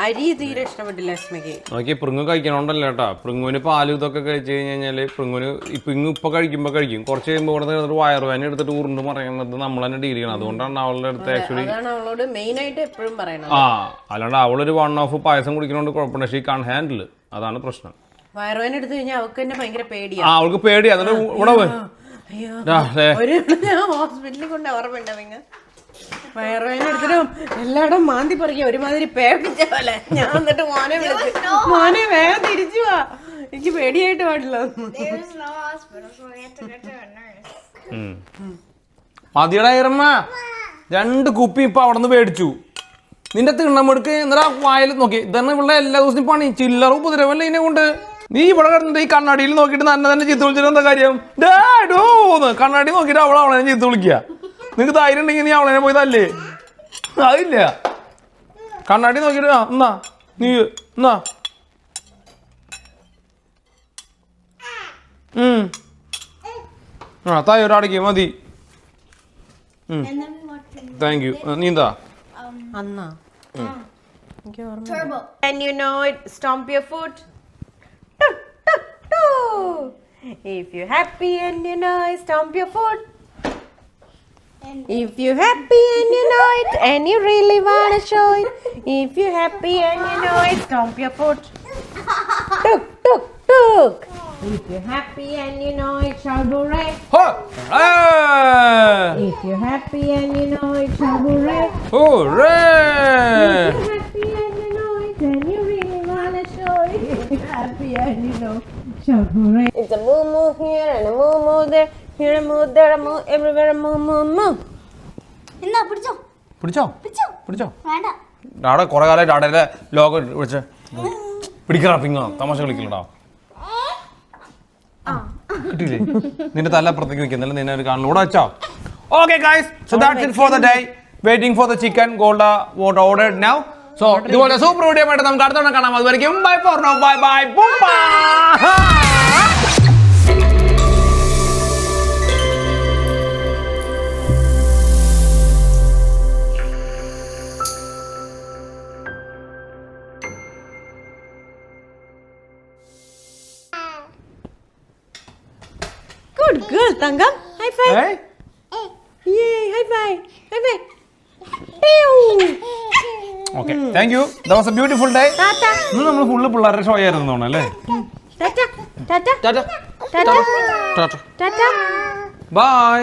അരി തീരെ ഇഷ്ടപ്പെട്ടില്ല എസ്മിക്ക്. നോക്കി പ്രിങ്ങ് കഴിക്കണോണ്ടല്ലോ കേട്ടാ. പ്രിങ്ങുവിന് പാലും ഇതൊക്കെ കഴിച്ചു കഴിഞ്ഞാല് പ്രിങ്ങുന് ഇപ്പൊ കഴിക്കുമ്പോ കഴിക്കും. കുറച്ച് കഴിയുമ്പോൾ ഇവിടെ വയറുവേന എടുത്തിട്ട് ഉരുണ്ട് പറയുന്നത് നമ്മൾ തന്നെ ഡീൽ ചെയ്യണം. അതുകൊണ്ടാണ് അവളുടെ അടുത്ത് ആക്ച്വലി അല്ലാണ്ട് അവളൊരു 1 ഓഫ് പായസം കുടിക്കണോണ്ട് കുഴപ്പമില്ല. She can handle. അതാണ് പ്രശ്നം. വയറുവേന എടുത്തു കഴിഞ്ഞാൽ അവൾക്ക് തന്നെ ഭയങ്കര പേടിയാ. അവൾക്ക് പേടിയാ. എന്നിട്ട് ഇവിടെ ഹോസ്പിറ്റലിൽ കൊണ്ട് ഓർമ്മയുണ്ടാവിങ്ങ വയറുവേന എടുത്തിട്ടും എല്ലായിടും മാന്തി പറിക്കുക ഒരുമാതിരി പേടിച്ച പോലെ. ഞാൻ എന്നിട്ട് മോനെ വിളിച്ചു, മോനെ വേഗം തിരിച്ചു വാ, എനിക്ക് പേടിയായിട്ട് പാടില്ല. മതിയടായിരമ്മ 2 കുപ്പി ഇപ്പൊ അവിടെ നിന്ന് മേടിച്ചു. നിന്റെ തിണ്ണമെടുക്ക് എന്നിട്ട് വായിൽ നോക്കി. ഇതന്നെ ഇവിടെ എല്ലാ ദിവസവും പണി. ചില്ലറ ഉപദ്രവല്ലേ ഇതിനെ കൊണ്ട്. നീ ഇവിടെ കിടന്നിട്ട് ഈ കണ്ണാടിയിൽ നോക്കിയിട്ട് തന്നെ ചീത്ത വിളിച്ചിട്ട് എന്താ കാര്യം? ഡോന്ന് കണ്ണാടി നോക്കിയിട്ട് അവളെ ചീത്ത വിളിക്കുക. നിനക്ക് ധൈര്യം ഉണ്ടെങ്കിൽ നീ അവളെ പോയി തല്ലേ? അതില്ല. കണ്ണാടി നോക്കിയിട്ട് എന്നാ നീ എന്നാ ആ തായ് ഒരാടേക്ക് മതി. Thank you. നീ എന്താ അന്നാ എനിക്ക് ഓർമ്മ. And you know it, stomp your foot. Tu, tu, tu. If you're happy and you know it, stomp your foot. If you're happy and you know it, and you really wanna show it. If you're happy and you know it, stomp your foot. Tuk, tuk, tuk. If you're happy and you know it, shout hooray. If you're happy and you know it, shout hooray. Hooray! If you're happy and you know it, and you really wanna show it. If you're happy and you know, shout hooray. It's a moo moo here and a moo moo there. Here a moo, there a moo, everywhere a moo moo moo. എന്നാ പിടിച്ചോ പിടിച്ചോ പിടിച്ചോ പിടിച്ചോ. വേണ്ട ഡാഡ കുറെ കാലം ഡാഡയുടെ ലോഗോ വിളിച്ച് പിടിക്കടാ പിങ്ങ തമാശ കളിക്കലടാ. കിട്ടിയില്ലേ നിന്റെ തല അപ്പുറത്തേക്ക് വെക്കുന്നില്ല, നിന്നെ ഒരു കാണലൂടെ വെച്ചോ. Okay guys, so that's it for the day. Waiting for the chicken gold what ordered now. So ഇതുപോലെ സൂപ്പർ വീഡിയോ ആയിട്ട് നമുക്ക് അടുത്ത തവണ കാണാം. അതുവരെയും bye for now, bye bye ബുംബാ. Good girl, Tangam. High five. Hey. Yay, high five. High five. Pew. Okay, thank you. That was a beautiful day. Tata. ഇന്ന് നമ്മൾ ഫുള്ള് പിള്ളേരുടെ ഷോ ആയിരുന്നു തോന്നുന്നു അല്ലേ. Tata. Tata. Tata Tata. Tata Tata. By.